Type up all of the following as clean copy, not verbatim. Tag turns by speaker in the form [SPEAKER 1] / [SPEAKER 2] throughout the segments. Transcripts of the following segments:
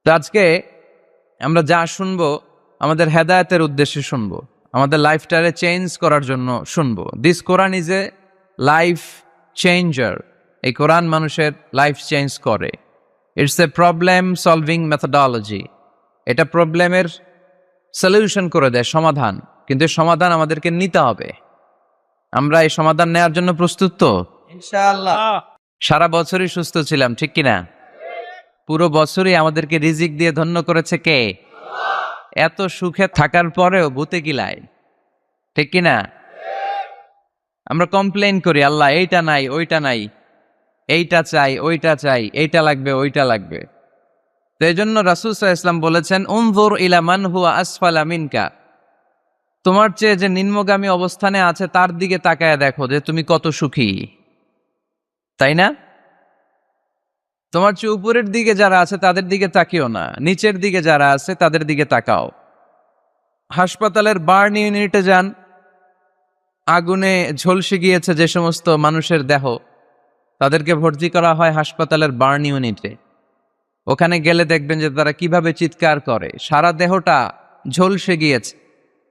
[SPEAKER 1] তো আজকে আমরা যা শুনবো আমাদের হেদায়েতের উদ্দেশ্যে শুনবো, আমাদের লাইফটারে চেঞ্জ করার জন্য শুনবো। This Quran is a life changer. এই কোরআন মানুষের লাইফ চেঞ্জ করে। It's a problem solving methodology. এটা প্রবলেমের সলিউশন করে দেয়, সমাধান। কিন্তু এই সমাধান আমাদেরকে নিতে হবে। আমরা এই সমাধান নেওয়ার জন্য প্রস্তুত তো?
[SPEAKER 2] ইনশাআল্লাহ।
[SPEAKER 1] সারা বছরই সুস্থ ছিলাম, ঠিক কিনা? পুরো বছরই আমাদেরকে রিজিক দিয়ে ধন্য করেছে কে? এত সুখে থাকার পরেও ভূতে কিলায়, ঠিক কিনা? আমরা কমপ্লেইন করি, আল্লাহ এইটা নাই, ওইটা নাই, এইটা চাই, ওইটা চাই, এইটা লাগবে, ওইটা লাগবে। তো এই জন্য রাসূল সাল্লাল্লাহু আলাইহি ওয়াসাল্লাম বলেছেন, উনজুর ইলা মান হুয়া আসফালা মিনকা। তোমার চেয়ে যে নিম্নগামী অবস্থানে আছে তার দিকে তাকায় দেখো যে তুমি কত সুখী, তাই না? তোমার চেয়ে উপরের দিকে যারা আছে তাদের দিকে তাকিও না, নিচের দিকে যারা আছে তাদের দিকে তাকাও। হাসপাতালের বার্ন ইউনিটে যান, আগুনে ঝলসে গিয়েছে যে সমস্ত মানুষের দেহ, তাদেরকে ভর্তি করা হয় হাসপাতালের বার্ন ইউনিটে। ওখানে গেলে দেখবেন যে তারা কিভাবে চিৎকার করে, সারা দেহটা ঝলসে গিয়েছে,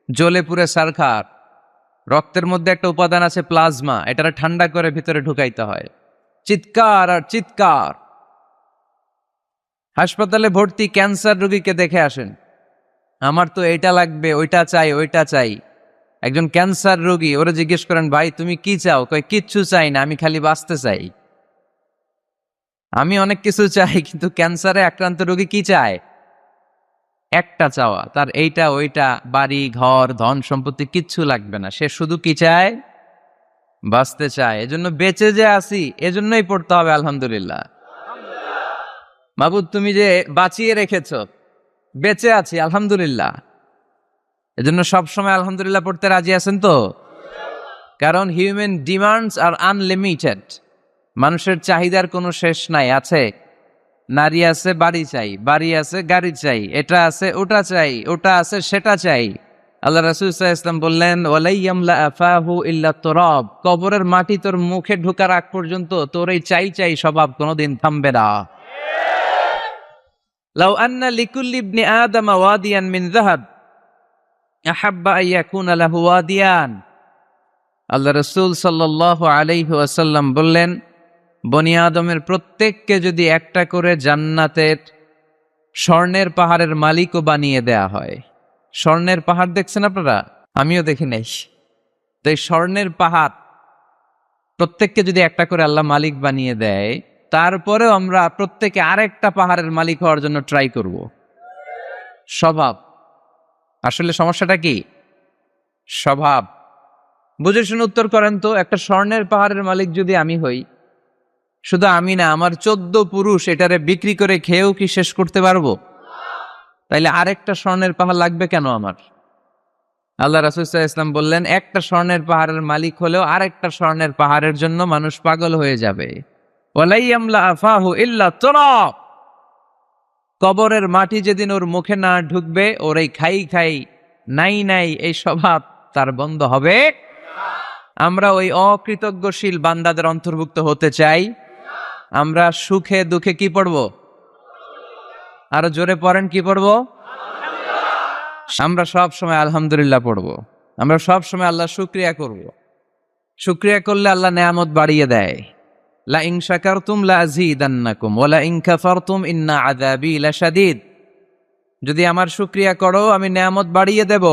[SPEAKER 1] জ্বলে পুড়ে ছারখার। রক্তের মধ্যে একটা উপাদান আছে প্লাজমা, এটা ঠান্ডা করে ভিতরে ঢুকাইতে হয়। চিৎকার আর চিৎকার। হাসপাতালে ভর্তি ক্যান্সার রোগীকে দেখে আসেন, আমার তো এইটা লাগবে, ওইটা চাই, ওইটা চাই। একজন ক্যান্সার রোগী, ওরা জিজ্ঞেস করেন, ভাই তুমি কি চাও? কয় কিচ্ছু চাই না, আমি খালি বাঁচতে চাই। আমি অনেক কিছু চাই, কিন্তু ক্যান্সারে আক্রান্ত রোগী কি চায়? একটা চাওয়া, তার এইটা ওইটা, বাড়ি ঘর ধন সম্পত্তি কিচ্ছু লাগবে না, সে শুধু কি চায়? বাঁচতে চায়। এজন্য বেঁচে যে আসি, এজন্যই পড়তে হবে আলহামদুলিল্লাহ। মাবুদ তুমি যে বাঁচিয়ে রেখেছ, বেঁচে আছি আলহামদুলিল্লাহ। এজন্য সবসময় আলহামদুলিল্লাহ পড়তে রাজি আছেন তো? কারণ হিউম্যান ডিমান্ডস আর আনলিমিটেড। মানুষের চাহিদার কোনো শেষ নাই। আছে নারী আছে, বাড়ি চাই, বাড়ি আছে, গাড়ি চাই, এটা আছে, ওটা চাই, ওটা আছে, সেটা চাই। আল্লাহ রাসূল সাল্লাল্লাহু আলাইহি ওয়াসাল্লাম বললেন, ওয়ালাইয়ামলা আফাহু ইল্লা তুরাব। কবরের মাটি তোর মুখে ঢোকার আগ পর্যন্ত তোর এই চাই চাই স্বভাব কোনোদিন থামবে না। লাউ আন্না লিকুল্লি ইবনি আদম ওয়াদিয়ান মিন যাহাব আহাব্বা আন ইয়াকুনা লাহু ওয়াদিয়ান। আল্লাহ রাসূল সাল্লাল্লাহু আলাইহি ওয়াসাল্লাম বললেন, বনি আদমের প্রত্যেককে যদি একটা করে জান্নাতের স্বর্ণের পাহাড়ের মালিকও বানিয়ে দেয়া হয়। স্বর্ণের পাহাড় দেখছেন আপনারা? আমিও দেখি নাই। তো এই স্বর্ণের পাহাড় প্রত্যেককে যদি একটা করে আল্লাহ মালিক বানিয়ে দেয়, তারপরেও আমরা প্রত্যেকে আরেকটা পাহাড়ের মালিক হওয়ার জন্য ট্রাই করব। স্বভাব। আসলে সমস্যাটা কি? স্বভাব। বুঝে শুনে উত্তর করেন তো, একটা স্বর্ণের পাহাড়ের মালিক যদি আমি হই, শুধু আমি না, আমার 14 পুরুষ এটারে বিক্রি করে খেয়েও কি শেষ করতে পারবো? তাইলে আরেকটা স্বর্ণের পাহাড় লাগবে কেন আমার? আল্লাহ রাসূল সাল্লাল্লাহু আলাইহি ওয়াসাল্লাম বললেন, একটা স্বর্ণের পাহাড়ের মালিক হলেও আরেকটা স্বর্ণের পাহাড়ের জন্য মানুষ পাগল হয়ে যাবে। ওয়ালাইয়ামলা আফাহু ইল্লা তুরাব। কবরের মাটি যেদিন ওর মুখে না ঢুকবে, ওর এই খাই খাই নাই নাই এই স্বভাব তার বন্ধ হবে। আমরা ওই অকৃতজ্ঞশীল বান্দাদের অন্তর্ভুক্ত হতে চাই। আমরা সুখে দুঃখে কি পড়ব? আরো জোরে পড়েন, কি পড়ব? আমরা সব সময় আলহামদুলিল্লাহ পড়ব। আমরা সব সময় আল্লাহ শুকরিয়া করব। শুকরিয়া করলে আল্লাহ নেয়ামত বাড়িয়ে দেয়। লা ইন শাকারতুম লা আযীদান্নাকুম ওয়া লা ইন কাফারতুম ইন্না আযাবী লাশাদীদ। যদি আমার শুকরিয়া করো আমি নেয়ামত বাড়িয়ে দেব,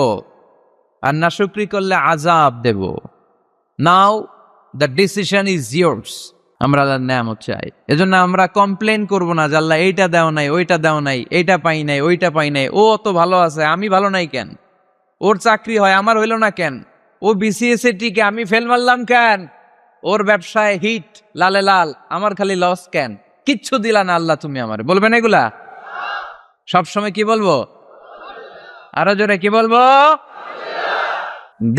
[SPEAKER 1] আর না শুকরি করলে আযাব দেব। নাও দ্য ডিসিশন ইজ ইয়ার্স। আমরা আল্লাহর নেয়ামত চাই। এজন্য আমরা কমপ্লেইন করব না যে আল্লাহ এইটা দাও নাই, ওইটা দাও নাই, এইটা পাই নাই, ওইটা পাই নাই। ও অত ভালো আছে, আমি ভালো নাই কেন? ওর চাকরি হয়, আমার হইল না কেন? ও বিসিএস এ টিকে, আমি ফেল মারলাম কেন? ওর ব্যবসায় হিট লালে লাল, আমার খালি লস কেন? কিচ্ছু দিলা না আল্লাহ তুমি আমার। বলবেন এগুলা? সবসময় কি বলবো? আরো জোরে কি বলবো?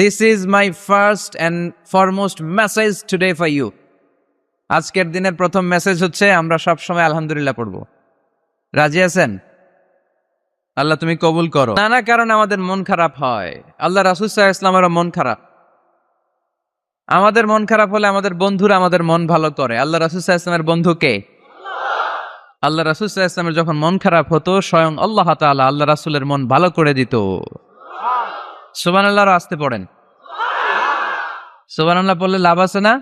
[SPEAKER 1] This is my first and foremost message today for you. আজকের দিনের প্রথম মেসেজ হচ্ছে আমরা সবসময় আলহামদুলিল্লাহ পড়বো। রাজি আছেন? আল্লাহ তুমি কবুল করো। নানা কারণে আমাদের মন খারাপ হয়। আল্লাহ রাসূল সাল্লাল্লাহু আলাইহি ওয়াসাল্লামেরও মন খারাপ। আমাদের মন খারাপ হলে আমাদের বন্ধুরা আমাদের মন ভালো করে। আল্লাহ রাসূল সাল্লাল্লাহু আলাইহি ওয়াসাল্লামের বন্ধু কে? আল্লাহ রাসূল সাল্লাল্লাহু আলাইহি ওয়াসাল্লামের যখন মন খারাপ হতো স্বয়ং আল্লাহ তাআলা আল্লাহ রাসূলের মন ভালো করে দিত। সুবহানাল্লাহ, আসতে পড়েন। সুবহানাল্লাহ পড়লে লাভ আছে না?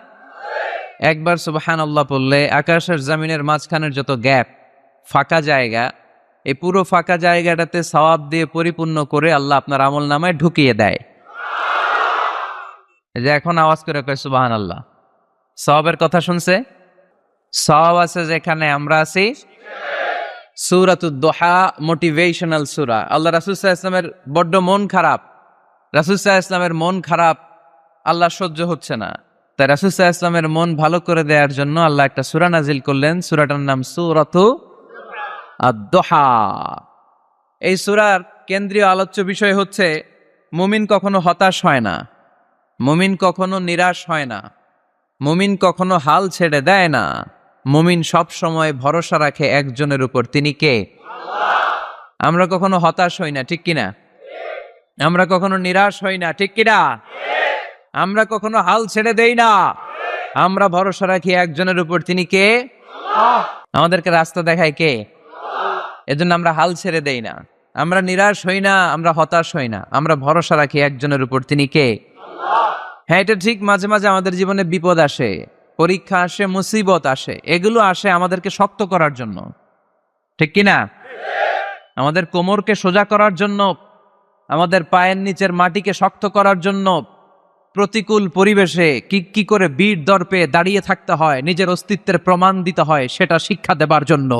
[SPEAKER 1] একবার সুবহানাল্লাহ পড়লে আকাশের জমিনের মাঝখানের যত গ্যাপ, ফাঁকা জায়গা, এই পুরো ফাঁকা জায়গাটাতে সওয়াব দিয়ে পরিপূর্ণ করে আল্লাহ আপনার আমলনামায় ঢুকিয়ে দেয়। এই যে এখন আওয়াজ করে কয় সুবহানাল্লাহ। সওয়াবের কথা শুনছে? সওয়াব আছে যেখানে আমরা আছি। সূরাতুদ দুহা মোটিভেশনাল সূরা। আল্লাহ রাসূল সাল্লাল্লাহু আলাইহি ওয়াসাল্লামের বড্ড মন খারাপ। রাসূল সাল্লাল্লাহু আলাইহি ওয়াসাল্লামের মন খারাপ, আল্লাহ সহ্য হচ্ছে না। তাই রাসূল সাল্লাল্লাহু আলাইহি ওয়াসাল্লামের মন ভালো করে দেওয়ার জন্য আল্লাহ একটা সূরা নাজিল করলেন। সূরাটার নাম সূরাতু আদ-দুহা। এই সূরার কেন্দ্রীয় আলোচ্য বিষয় হচ্ছে মুমিন কখনো হতাশ হয় না, মুমিন কখনো নিরাশ হয় না, মুমিন কখনো হাল ছেড়ে দেয় না। মুমিন সব সময় ভরসা রাখে একজনের উপর, তিনি কে? আমরা কখনো হতাশ হই না, ঠিক কিনা? আমরা কখনো নিরাশ হই না, ঠিক কিনা? আমরা কখনো হাল ছেড়ে দেই না, আমরা ভরসা রাখি একজনের উপর, তিনি কে? আমাদেরকে রাস্তা দেখায় কে? এজন্য আমরা হাল ছেড়ে দেই না, আমরা নিরাশ হই না, আমরা হতাশ হই না, আমরা ভরসা রাখি একজনের উপর, তিনি কে? হ্যাঁ, এটা ঠিক। মাঝে মাঝে আমাদের জীবনে বিপদ আসে, পরীক্ষা আসে, মুসিবত আসে, এগুলো আসে আমাদেরকে শক্ত করার জন্য, ঠিক কিনা? আমাদের কোমরকে সোজা করার জন্য, আমাদের পায়ের নিচের মাটিকে শক্ত করার জন্য, প্রতিকূল পরিবেশে কি করে বীর দর্পে দাঁড়িয়ে থাকতে হয়, নিজের অস্তিত্বের প্রমাণ দিতে হয়, সেটা শিক্ষা দেবার জন্য।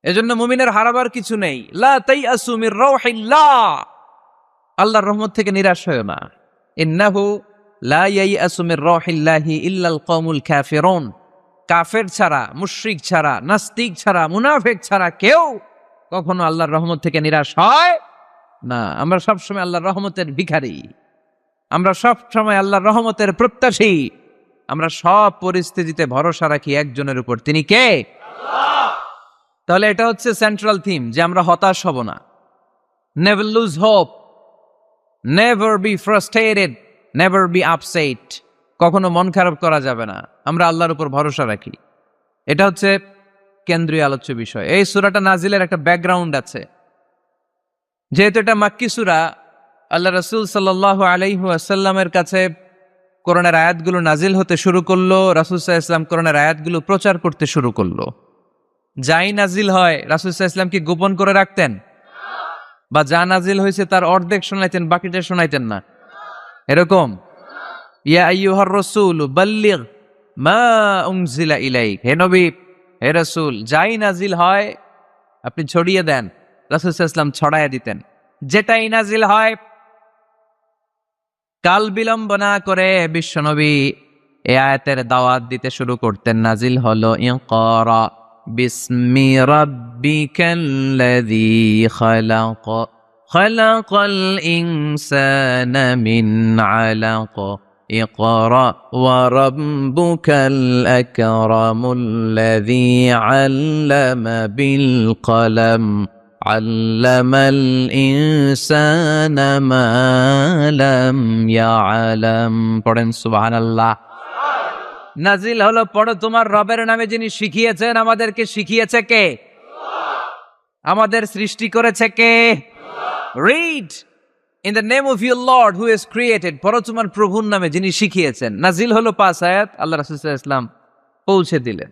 [SPEAKER 1] এজন্য মুমিনের হারাবার কিছু নেই। লা তাইয়াসু মির রাউহিল্লাহ, আল্লাহর রহমত থেকে নিরাশ হয়ো না। ইন্নাহু লা ইয়াইয়াসু মির রাউহিল্লাহি ইল্লাল কওমুল কাফিরুন, কাফের ছাড়া, মুশরিক ছাড়া, নাস্তিক ছাড়া, মুনাফিক ছাড়া কেউ কখনো আল্লাহর রহমত থেকে নিরাশ হয় না। আমরা সব সময় আল্লাহর রহমতের ভিখারি, আমরা সব সময় আল্লাহর রহমতের প্রত্যাশী, আমরা সব পরিস্থিতিতে ভরসা রাখি একজনের উপর, তিনি কে? আল্লাহ। তাহলে এটা হচ্ছে সেন্ট্রাল থিম, যে আমরা হতাশ হব না। Never lose hope, never be frustrated, never be upset. কখনো মন খারাপ করা যাবে না, আমরা আল্লাহর উপর ভরসা রাখি। এটা হচ্ছে কেন্দ্রীয় আলোচ্য বিষয়। এই সূরাটা নাজিলের একটা ব্যাকগ্রাউন্ড আছে। যেহেতু এটা মাক্কি সূরা, আল্লাহ রাসূল সাল্লাল্লাহু আলাইহি ওয়াসাল্লামের কাছে কোরআনের আয়াতগুলো নাজিল হতে শুরু করলো। রাসূল সাল্লাল্লাহু আলাইহি ওয়াসাল্লাম কোরআনের আয়াতগুলো প্রচার করতে শুরু করলো। যাই নাজিল হয় রাসূল সাল্লাল্লাহু আলাইহি ওয়াসাল্লাম কি গোপন করে রাখতেন? বা যা নাজিল হয়েছে তার অর্ধেক শোনাইতেন, বাকিটা শোনাইতেন না? এরকম? ইয়া আইয়ুহার রাসূল বাল্লিগ মা উনজিলা ইলাইক, হে নবী, হে রাসূল, যাই নাজিল হয় আপনি ছড়িয়ে দেন। রাসূল সাল্লাল্লাহু আলাইহি ওয়াসাল্লাম ছড়াইয়া দিতেন। যেটাই নাজিল হয় কাল বিলম্ব না করে বিশ্বনবী এই আয়াতের দাওয়াত দিতে শুরু করতেন। নাজিল হলো ইকরা বিসমি রাব্বিকাল্লাযী খালাক, খালাকাল ইনসানা মিন আলাক, ইকরা ওয়া রাব্বুকাল আকরামুল্লাযী আল্লামা বিল কলম, আল্লামাল ইনসানা মা লাম ইয়ালাম। পড়েন সুবহানাল্লাহ। নাজিল হলো, পড়ো তোমার রবের নামে যিনি শিখিয়েছেন। আমাদেরকে শিখিয়েছে কে? আমাদের সৃষ্টি করেছে কে? Read in the name of your lord who has created, পড়ো তোমার প্রভুর নামে যিনি শিখিয়েছেন। নাজিল হলো 5 আয়াত, আল্লাহ রাসূল সাল্লাল্লাহু আলাইহি ওয়াসাল্লাম পৌঁছে দিলেন।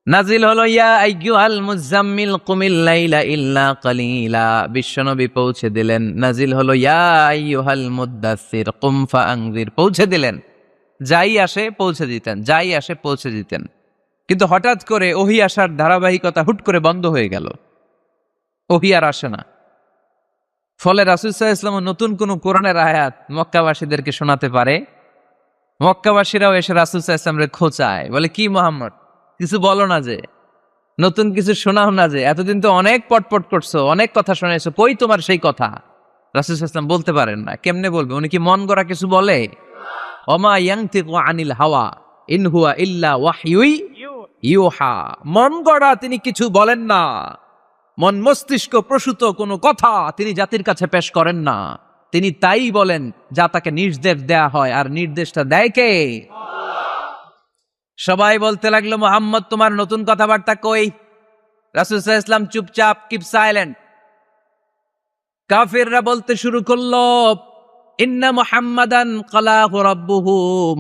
[SPEAKER 1] নাজিল হলো ইয়া আইয়ুহাল মুজাম্মিল কুমিল লাইলা ইল্লা কালিলা, বিশ্বনবী পৌঁছে দিলেন। নাজিল হলো ইয়া আইয়ুহাল মুদ্দাসসির কুম ফাআনজির, পৌঁছে দিলেন। যাই আসে পৌঁছে দিতেন, যাই আসে পৌঁছে দিতেন। কিন্তু হঠাৎ করে ওহী আসার ধারাবাহিকতা হুট করে বন্ধ হয়ে গেল, ওহী আর আসে না। ফলে রাসূল সাল্লাল্লাহু আলাইহি ওয়াসাল্লাম নতুন কোন কোরআনের আয়াত মক্কাবাসীদেরকে শোনাতে পারে। মক্কাবাসীরাও এসে রাসূল সাল্লাল্লাহু আলাইহি ওয়াসাল্লামকে খোঁচায়, বলে কি মুহাম্মদ, কিছু বলো না যে, নতুন কিছু শোনাও না যে, এতদিন তো অনেক পটপট করছো, অনেক কথা শোনাইছো, কই তোমার সেই কথা? রাসূল সাল্লাল্লাহু আলাইহি ওয়াসাল্লাম বলতে পারেন না। কেমনে বলবে? উনি কি মন গড়া কিছু বলে? ওমা ইয়ানতিকু আনিল হাওয়া ইন হুয়া ইল্লা ওয়াহয়ুই ইউহা, মন গড়া তিনি কিছু বলেন না, মন মস্তিষ্ক প্রসূত কোনো কথা তিনি জাতির কাছে পেশ করেন না। তিনি তাই বলেন যা তাকে নির্দেশ দেয়া হয়, আর নির্দেশটা দেয় কে? সবাই বলতে লাগলো, মুহাম্মদ তোমার নতুন কথাবার্তা কই? রাসূল সাল্লাল্লাহু আলাইহি ওয়াসাল্লাম চুপচাপ, কিপ সাইলেন্ট। কাফিররা বলতে শুরু করলো, ইন্না মুহাম্মাদান কালাহু রাব্বুহু,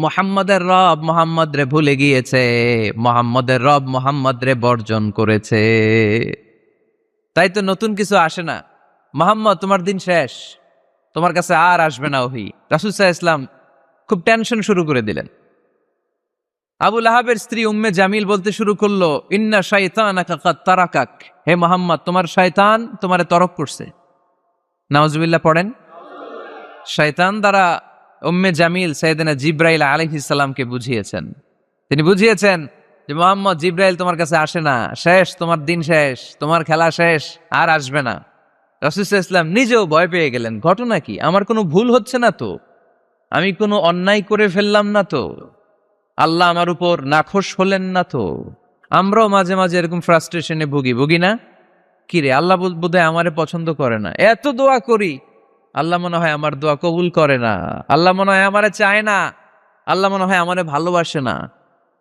[SPEAKER 1] মুহাম্মাদের রব মুহাম্মদ রে ভুলে গিয়েছে, মুহাম্মাদের রব মুহাম্মদ রে বর্জন করেছে। তাই তো নতুন কিছু আসে না। মুহাম্মদ তোমার দিন শেষ, তোমার কাছে আর আসবে না ওহী। রাসূল সাল্লাল্লাহু আলাইহি ওয়াসাল্লাম খুব টেনশন শুরু করে দিলেন। আবু লাহাবের স্ত্রী উম্মে জামিল বলতে শুরু করলো, ইন্না শাইতানাকা কাদ তারাকাক, হে মুহাম্মদ তোমার শয়তান তোমারে তরক করছে। নাউজুবিল্লাহ পড়েন। শয়তান দ্বারা উম্মে জামিল সাইয়েদনা জিবরাইল আলাইহিস সালামকে বুঝিয়েছেন। তিনি বুঝিয়েছেন যে মুহাম্মদ, জিবরাইল তোমার কাছে আসে না, শেষ, তোমার দিন শেষ, তোমার খেলা শেষ, আর আসবে না। রাসূল সাল্লাল্লাহু আলাইহি ওয়াসাল্লাম নিজেও ভয় পেয়ে গেলেন। ঘটনা কি? আমার কোনো ভুল হচ্ছে না তো? আমি কোনো অন্যায় করে ফেললাম না তো? আল্লাহ আমার উপর নাখোশ হলেন না তো? আমরাও মাঝে মাঝে এরকম ফ্রাস্ট্রেশনে ভুগি না? কিরে, আল্লাহ বোধহয় আমারে পছন্দ করে না, এত দোয়া করি, আল্লাহ মনে হয় আমার দোয়া কবুল করে না, আল্লাহ মনে হয় আমারে চায় না, আল্লাহ মনে হয় আমারে ভালোবাসে না।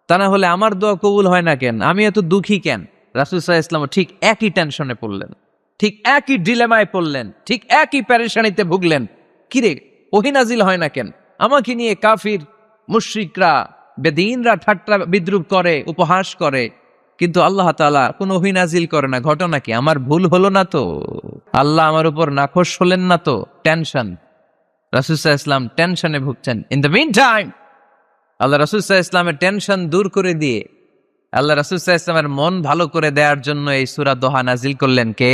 [SPEAKER 1] তা না হলে আমার দোয়া কবুল হয় না কেন? আমি এত দুঃখী কেন? রাসূল সাল্লাল্লাহু আলাইহি ওয়াসাল্লাম ঠিক একই টেনশনে পড়লেন, ঠিক একই ডিলেমায় পড়লেন, ঠিক একই পেরেশানিতে ভুগলেন। কিরে, ওহী নাজিল হয় না কেন? আমাকে নিয়ে কাফির মুশরিকরা বেদিনরা ঠাট্টা বিদ্রুপ করে, উপহাস করে, কিন্তু আল্লাহ তাআলা কোনো ওহী নাজিল করে না। ঘটনা কি? আমার ভুল হলো না তো? আল্লাহ আমার উপর নাখোশ হলেন না তো? টেনশন। রাসূল সাল্লাল্লাহু আলাইহি ওয়াসাল্লাম টেনশনে ভুগছেন। ইন দ্য মিন টাইম আল্লাহ রাসূল সাল্লাল্লাহু আলাইহি ওয়াসাল্লামের টেনশন দূর করে দিয়ে আল্লাহ রাসূল সাল্লাল্লাহু আলাইহি ওয়াসাল্লামের মন ভালো করে দেওয়ার জন্য এই সূরা দোহা নাজিল করলেন কে?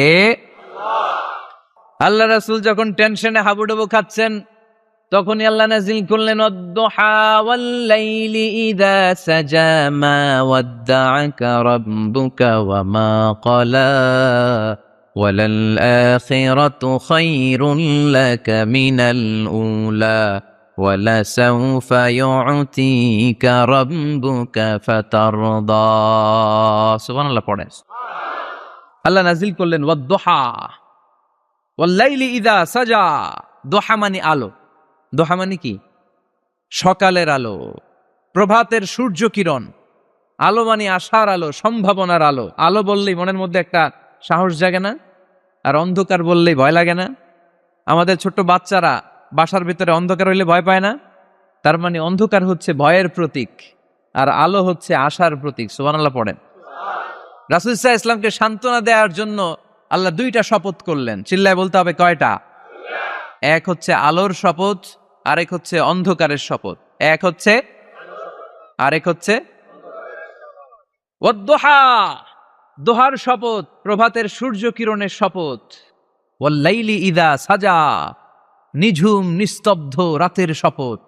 [SPEAKER 1] আল্লাহ রাসূল যখন টেনশনে হাবুডুবু খাচ্ছেন, তখনই আল্লাহ নাজিল করলেন, ওয়াদ-দুহা ওয়াল-লাইলি ইযা সাজা মা ওয়াদ্দা'আকা রাব্বুকা ওয়া মা ক্বালা ওয়ালাল আখিরাতু খায়রুল লাকা মিনাল উলা ওয়ালাসাউফা ইউ'তিকা রাব্বুকা ফাতারদা। সুবহানাল্লাহ পড়েন। আল্লাহ নাজিল করলেন ওয়াদ-দুহা ওয়াল-লাইলি ইযা সাজা। দোহা মানে আলো। দোহা মানে কি? সকালের আলো, প্রভাতের সূর্য কিরণ। আলো মানে আশার আলো, সম্ভাবনার আলো। আলো বললেই মনের মধ্যে একটা সাহস জাগে না? আর অন্ধকার বললেই ভয় লাগে না? আমাদের ছোট্ট বাচ্চারা বাসার ভিতরে অন্ধকার হইলে ভয় পায় না? তার মানে অন্ধকার হচ্ছে ভয়ের প্রতীক, আর আলো হচ্ছে আশার প্রতীক। সুবহানাল্লাহ পড়েন। রাসূল সাল্লাল্লাহু আলাইহি ওয়াসাল্লামকে সান্ত্বনা দেওয়ার জন্য আল্লাহ দুইটা শপথ করলেন। চিল্লায় বলতে হবে কয়টা? এক হচ্ছে আলোর শপথ, আরেক হচ্ছে অন্ধকারের শপথ। এক হচ্ছে, আরেক হচ্ছে ওয়াদ-দুহা, দোহার শপথ, প্রভাতের সূর্য কিরণের শপথ। ওয়াল-লাইলি ইযা সাজা, নিঝুম নিস্তব্ধ রাতের শপথ।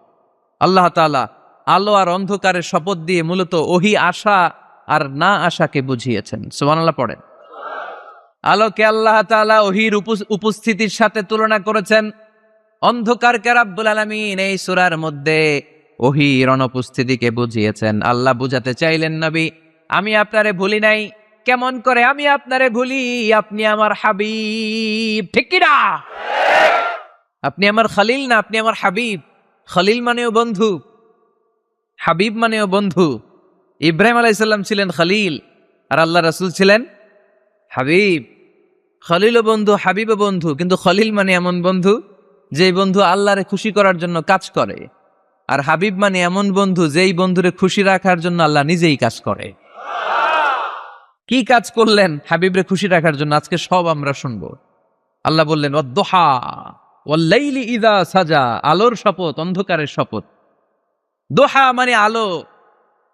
[SPEAKER 1] আল্লাহ তাআলা আলো আর অন্ধকারের শপথ দিয়ে মূলত ওহী আশা আর না আশাকে বুঝিয়েছেন। সুবহানাল্লাহ পড়েন। আলোকে আল্লাহ তাআলা ওহীর উপস্থিতির সাথে তুলনা করেছেন। অন্ধকারকে রাব্বুল আলামিন এই সূরার মধ্যে ওহীর অনুপস্থিতিকে বুঝিয়েছেন। আল্লাহ বুঝাতে চাইলেন, নবী আমি আপনারে ভুলি নাই। কেমন করে আমি আপনারে ভুলি? আপনি আমার হাবিব, ঠিক কি না? আপনি আমার খলিল না, আপনি আমার হাবিব। খলিল মানেও বন্ধু, হাবিব মানেও বন্ধু। ইব্রাহিম আলাইহিস সালাম ছিলেন খলিল, আর আল্লাহ রাসূল ছিলেন হাবিব। খলিলও বন্ধু, হাবিবও বন্ধু, কিন্তু খলিল মানে এমন বন্ধু যে বন্ধু আল্লাহরে খুশি করার জন্য কাজ করে, আর হাবিব মানে এমন বন্ধু যেই বন্ধুরে খুশি রাখার জন্য আল্লাহ নিজেই কাজ করে। কি কাজ করলেন হাবিবরে খুশি রাখার জন্য? আজকে সব আমরা শুনবো। আল্লাহ বললেন ওয়াদ-দুহা ওয়াল-লাইলি ইযা সাজা, আলোর শপথ, অন্ধকারের শপথ। দোহা মানে আলো,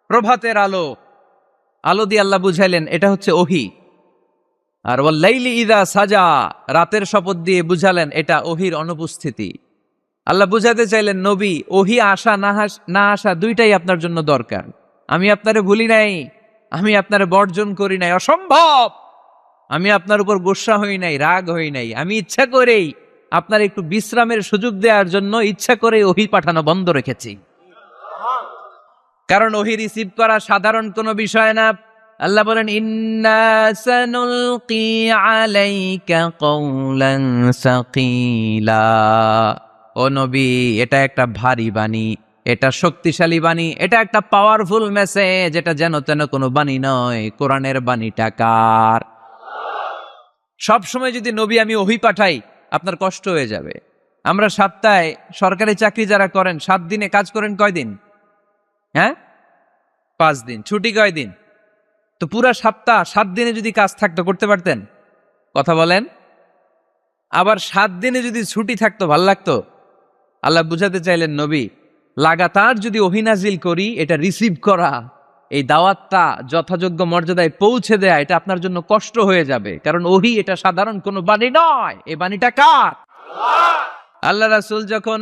[SPEAKER 1] প্রভাতের আলো। আলো দিয়ে আল্লাহ বুঝাইলেন এটা হচ্ছে ওহী। আর ওয়াল-লাইলি ইযা সাজা, রাতের শপথ দিয়ে বুঝালেন এটা ওহীর অনুপস্থিতি। আল্লাহ বুঝাতে চাইলেন, নবী ওহী আসা না আসা দুইটাই আপনার জন্য দরকার। আমি আপনারে ভুলি নাই, আমি আপনারে বর্জন করি নাই, অসম্ভব। আমি আপনার উপর গোসা হই নাই, রাগ হই নাই। আমি ইচ্ছা করেই আপনার একটু বিশ্রামের সুযোগ দেওয়ার জন্য ইচ্ছা করে ওহী পাঠানো বন্ধ রেখেছি। কারণ ওহী রিসিভ করা সাধারণ কোনো বিষয় না। আল্লাহ বলেন, ইন্না সানুলকি আলাইকা কওলান সাকিলা। ও নবী, এটা একটা ভারী বাণী, এটা শক্তিশালী বাণী, এটা একটা পাওয়ারফুল মেসেজ, এটা যেন তেন কোনো বাণী নয়। কোরআনের বাণীটা কার? সব সময় যদি নবী আমি ওহী পাঠাই আপনার কষ্ট হয়ে যাবে। আমরা সপ্তাহে সরকারি চাকরি যারা করেন 7 দিনে কাজ করেন কয়দিন? হ্যাঁ, 5 দিন। ছুটি কয়দিন? তো পুরা সপ্তাহ 7 দিনে যদি কাজ থাকতো করতে পারতেন? কথা বলেন। আবার 7 দিনে যদি ছুটি থাকতো ভাল লাগতো? আল্লাহ বুঝাতে চাইলেন নবী লাগাতার যদি ওহী নাজিল করি, এটা রিসিভ করা, এই দাওয়াতটা যথাযোগ্য মর্যাদায় পৌঁছে দেয়া, এটা আপনার জন্য কষ্ট হয়ে যাবে। কারণ ওহী এটা সাধারণ কোনো বাণী নয়, এই বাণীটা কার? আল্লাহ রাসূল যখন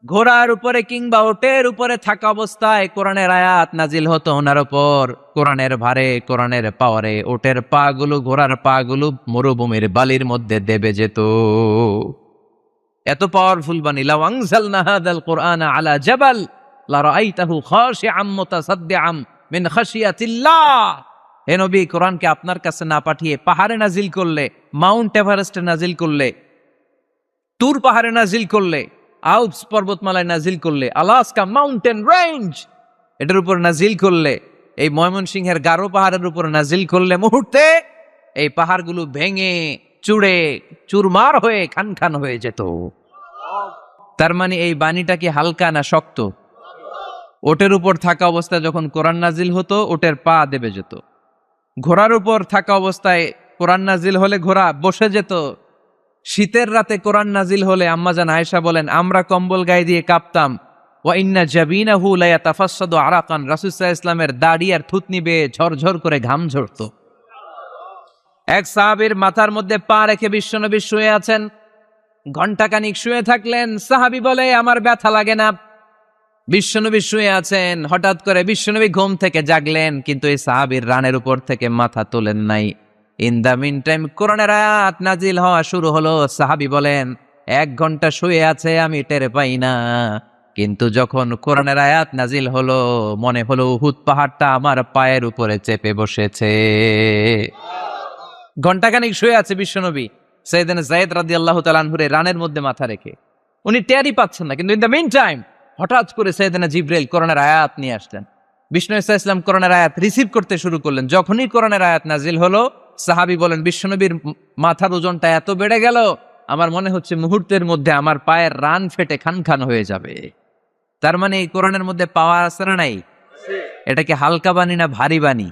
[SPEAKER 1] ঘোড়ার উপরে কিংবা ওটের উপরে থাকা অবস্থায় কোরআনের আয়াত নাজিল হতো ওনার উপর, কোরআনের ভারে, কোরআনের পাওয়ারে ওটের পা গুলো, ঘোড়ার পা গুলো মরুভূমির বালির মধ্যে দেবে যেত। এত পাওয়ারফুল বাণী। লাউ আনজালনা হাযাল কুরআনা আলা জাবাল লারাআইতাহু খাশিআম মুতাসাদ্দিআম মিন খাশিয়াতিল্লাহ। হে নবী, কোরআনকে আপনার কাছে না পাঠিয়ে পাহাড়ে নাজিল করলে, মাউন্ট এভারেস্টে নাজিল করলে, তুর পাহাড়ে নাজিল করলে, আল্পস পর্বতমালায় নাজিল করলে, আলাস্কা মাউন্টেন রেঞ্জ এটার উপর নাজিল করলে, এই ময়মনসিংহের গারো পাহাড়ের উপর নাজিল করলে, মুহূর্তে এই পাহাড়গুলো ভেঙে চুড়ে চুরমার হয়ে খান খান হয়ে যেত। তার মানে এই বাণীটা কি হালকা না শক্ত? ওটের উপর থাকা অবস্থায় যখন কোরআন নাজিল হতো ওটের পা দেবে যেত। ঘোড়ার উপর থাকা অবস্থায় কোরআন নাজিল হলে ঘোড়া বসে যেত। শীতের রাতে কোরআন নাজিল হলে আম্মাজান আয়েশা বলেন আমরা কম্বল গায়ে দিয়ে কাঁপতাম। ওয়া ইন্না জাবিনাহু লা ইয়াতাফাসসাদু আরাকান, রাসূল সাল্লাল্লাহু আলাইহি ওয়াসাল্লামের দাড়ি আর থুতনি বেয়ে ঝরঝর করে ঘাম ঝরতো। এক সাহাবীর মাথার মধ্যে পা রেখে বিশ্বনবী শুয়ে আছেন, ঘন্টাখানিক শুয়ে থাকলেন। সাহাবী বলে আমার ব্যথা লাগে না। বিশ্বনবী শুয়ে আছেন, হঠাৎ করে বিশ্বনবী ঘুম থেকে জাগলেন, কিন্তু এই সাহাবীর রানের উপর থেকে মাথা তোলেন নাই। ইন দ্য মিন টাইম কোরআনের আয়াত নাজিল হওয়া শুরু হলো। সাহাবী বলেন 1 ঘন্টা শুয়ে আছে আমি টের পাই না, কিন্তু যখন কোরআনের আয়াত নাজিল হলো মনে হলো উহুদ পাহাড়টা আমার পায়ের উপরে চেপে বসেছে। ঘন্টাখানিক শুয়ে আছে বিশ্বনবী সাইয়েদনা যায়েদ রাদিয়াল্লাহু তাআলা আনহুর রানের মধ্যে মাথা রেখে, উনি টেরই পাচ্ছেন না। কিন্তু ইন দ্য মিন টাইম হঠাৎ করে সাইয়েদনা জিবরাইল কোরআনের আয়াত নিয়ে আসলেন। বিষ্ণু ইসা ইসলাম কোরআনের আয়াত রিসিভ করতে শুরু করলেন। যখনই কোরআনের আয়াত নাজিল হলো সাহাবী বলেন বিশ্বনবীর মাথার ওজনটা এত বেড়ে গেল আমার মনে হচ্ছে মুহূর্তের মধ্যে আমার পায়ের রান ফেটে খান খান হয়ে যাবে। তার মানে এই কোরআনের মধ্যে পাওয়ার আছে না নাই? এটা কি হালকা বাণী না ভারী বাণী?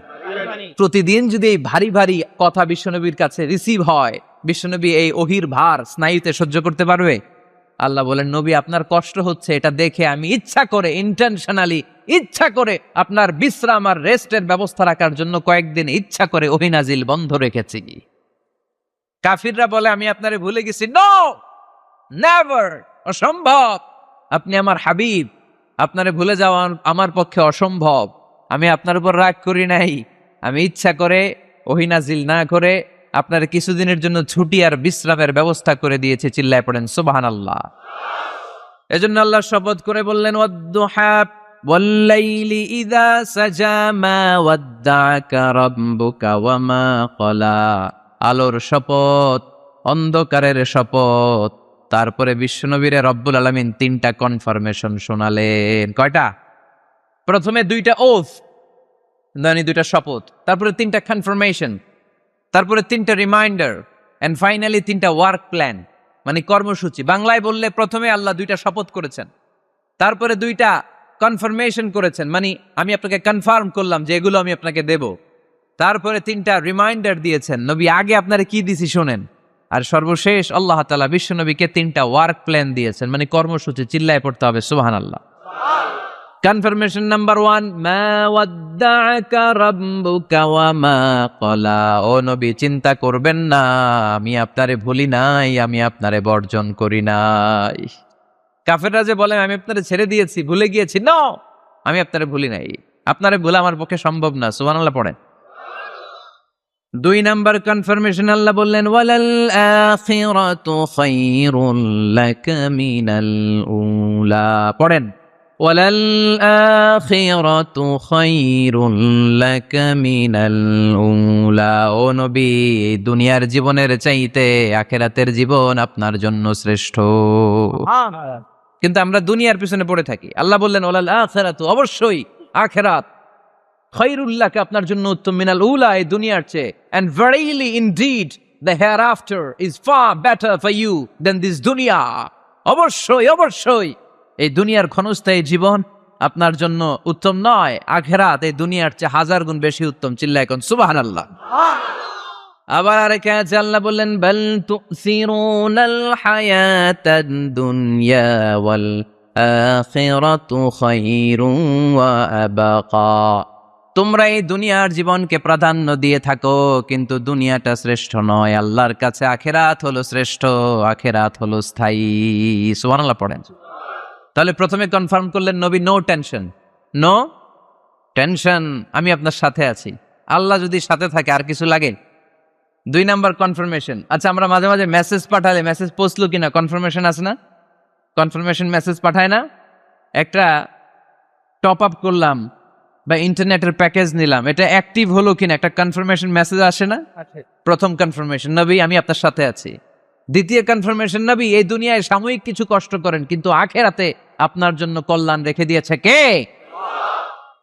[SPEAKER 1] প্রতিদিন যদি এই ভারী ভারী কথা বিশ্বনবীর কাছে রিসিভ হয়, বিশ্বনবী এই ওহির ভার স্নায়ুতে সহ্য করতে পারবে? আল্লাহ বলেন নবী আপনার কষ্ট হচ্ছে, এটা দেখে আমি ইচ্ছা করে ইন্টেনশনালি ইচ্ছা করে আপনার বিশ্রাম আর রেস্টের ব্যবস্থা রাখার জন্য কয়েকদিন ইচ্ছা করে ওহী নাজিল বন্ধ রেখেছি। কাফিররা বলে আমি আপনারে ভুলে গেছি। নো, নেভার, অসম্ভব। আপনি আমার হাবিব, আপনারে ভুলে যাওয়া আমার পক্ষে অসম্ভব। আমি আপনার উপর রাগ করি নাই, আমি ইচ্ছা করে ওহী নাজিল না করে আপনার কিছুদিনের জন্য ছুটি আর বিশ্রামের ব্যবস্থা করে দিয়েছে। চিল্লায় পড়েন সুবহানাল্লাহ। এজন্য আল্লাহ শপথ করে বললেন ওয়াদ-দুহা ওয়াল-লাইলি ইযা সাজা মা ওয়াদ্দা'আকা রাব্বুকা ওয়া মা ক্বালা। আলোর শপথ, অন্ধকারের শপথ। তারপরে বিশ্বনবীরে রব্বুল আলামিন 3টা কনফার্মেশন শোনালেন। কয়টা? প্রথমে 2টা ওথ, মানে 2টা শপথ, তারপরে 3টা কনফার্মেশন, তারপরে 3টা রিমাইন্ডার, এন্ড ফাইনালি 3টা ওয়ার্ক প্ল্যান, মানে কর্মসূচি। বাংলায় বললে প্রথমে আল্লাহ 2টা শপথ করেছেন, তারপরে 2টা কনফার্মেশন করেছেন, মানে আমি আপনাকে কনফার্ম করলাম যে এগুলো আমি আপনাকে দেব। তারপরে 3টা রিমাইন্ডার দিয়েছেন, নবী আগে আপনারা কি দিছি শোনেন। আর সর্বশেষ আল্লাহ তাআলা বিশ্বনবীকে 3টা ওয়ার্ক প্ল্যান দিয়েছেন, মানে কর্মসূচি। চিল্লায় পড়তে হবে সুবহানাল্লাহ। কনফার্মেশন নাম্বার 1, মা ওয়াদ্দা'আকা রাব্বুকা ওয়া মা ক্বালা। ও নবী চিন্তা করবেন না, আমি আপনারে ভুলি নাই, আমি আপনারে বর্জন করি নাই। কাফেররা যে বলে আমি আপনারে ছেড়ে দিয়েছি, ভুলে গিয়েছি, নো, আমি আপনারে ভুলি নাই, আপনারে ভুলা আমার পক্ষে সম্ভব না। সুবহানাল্লাহ পড়েন। 2 নাম্বার কনফার্মেশন আল্লাহ বললেন ওয়ালাল আখিরাতু খায়রুল লাকা মিনাল উলা। পড়েন ওয়ালাল আখিরাতু খায়রুল লাকা মিনাল উলা। ও নবী দুনিয়ার জীবনের চাইতে আখিরাতের জীবন আপনার জন্য শ্রেষ্ঠ। কিন্তু আমরা দুনিয়ার পিছনে পড়ে থাকি। আল্লাহ বললেন ওয়ালাল আখিরাতু, অবশ্যই আখিরাত খায়রুল লাকা, আপনার জন্য উত্তম, মিনাল উলা, এই দুনিয়ার চেয়ে, and verily indeed the hereafter is far better for you than this দুনিয়া। অবশ্যই অবশ্যই এই দুনিয়ার ক্ষণস্থায়ী জীবন আপনার জন্য উত্তম নয়, আখিরাত এই দুনিয়ার চেয়ে 1000 গুণ বেশি উত্তম। চিল্লায় কোন সুবহানাল্লাহ। আবার আরেক আয়াতে আল্লাহ বললেন বাল তুসিরুনাল হায়াতাদ দুনিয়া ওয়াল আখিরাতু খায়রুন ওয়া আবাকা। তোমরা এই দুনিয়ার জীবনকে প্রাধান্য দিয়ে থাকো, কিন্তু দুনিয়াটা শ্রেষ্ঠ নয়, আল্লাহর কাছে আখিরাত হলো শ্রেষ্ঠ, আখিরাত হলো স্থায়ী। সুবহানাল্লাহ পড়েন। তাহলে প্রথমে কনফার্ম করলেন নবী নো টেনশন, নো টেনশন, আমি আপনার সাথে আছি। আল্লাহ যদি সাথে থাকে আর কিছু লাগে? 2 নাম্বার কনফার্মেশন। আচ্ছা, আমরা মাঝে মাঝে মেসেজ পাঠালে মেসেজ পৌঁছলো কিনা কনফার্মেশন আছে না? কনফার্মেশন মেসেজ পাঠায় না? একটা টপ আপ করলাম বা ইন্টারনেটের প্যাকেজ নিলাম, এটা অ্যাক্টিভ হলো কিনা একটা কনফার্মেশন মেসেজ আসে না? প্রথম কনফার্মেশন, নবী আমি আপনার সাথে আছি। দ্বিতীয় কনফার্মেশন, নবী এই দুনিয়ায় সাময়িক কিছু কষ্ট করেন, কিন্তু আখিরাতে আপনার জন্য কল্যাণ রেখে দিয়েছে কে?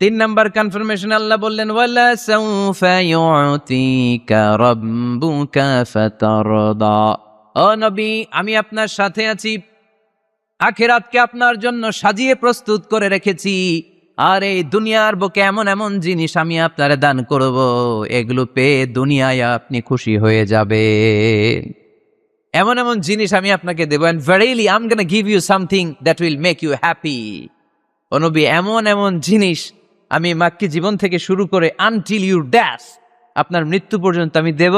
[SPEAKER 1] 3 নাম্বার কনফার্মেশন, আল্লাহ বললেন ওয়ালা সাউফা ইউতিকা রাব্বুকা ফাতারদা। ও নবী আমি আপনার সাথে আছি, আখিরাতকে আপনার জন্য সাজিয়ে প্রস্তুত করে রেখেছি, আর এই দুনিয়ার বুকে এমন এমন জিনিস আমি আপনারে দান করব, এগুলো পেয়ে দুনিয়ায় আপনি খুশি হয়ে যাবে। এমন এমন জিনিস আমি আপনাকে দেব, and verily I'm gonna give you something that will make you happy. ও নবী এমন এমন জিনিস আমি মাক্কি জীবন থেকে শুরু করে until your death, আপনার মৃত্যু পর্যন্ত আমি দেব,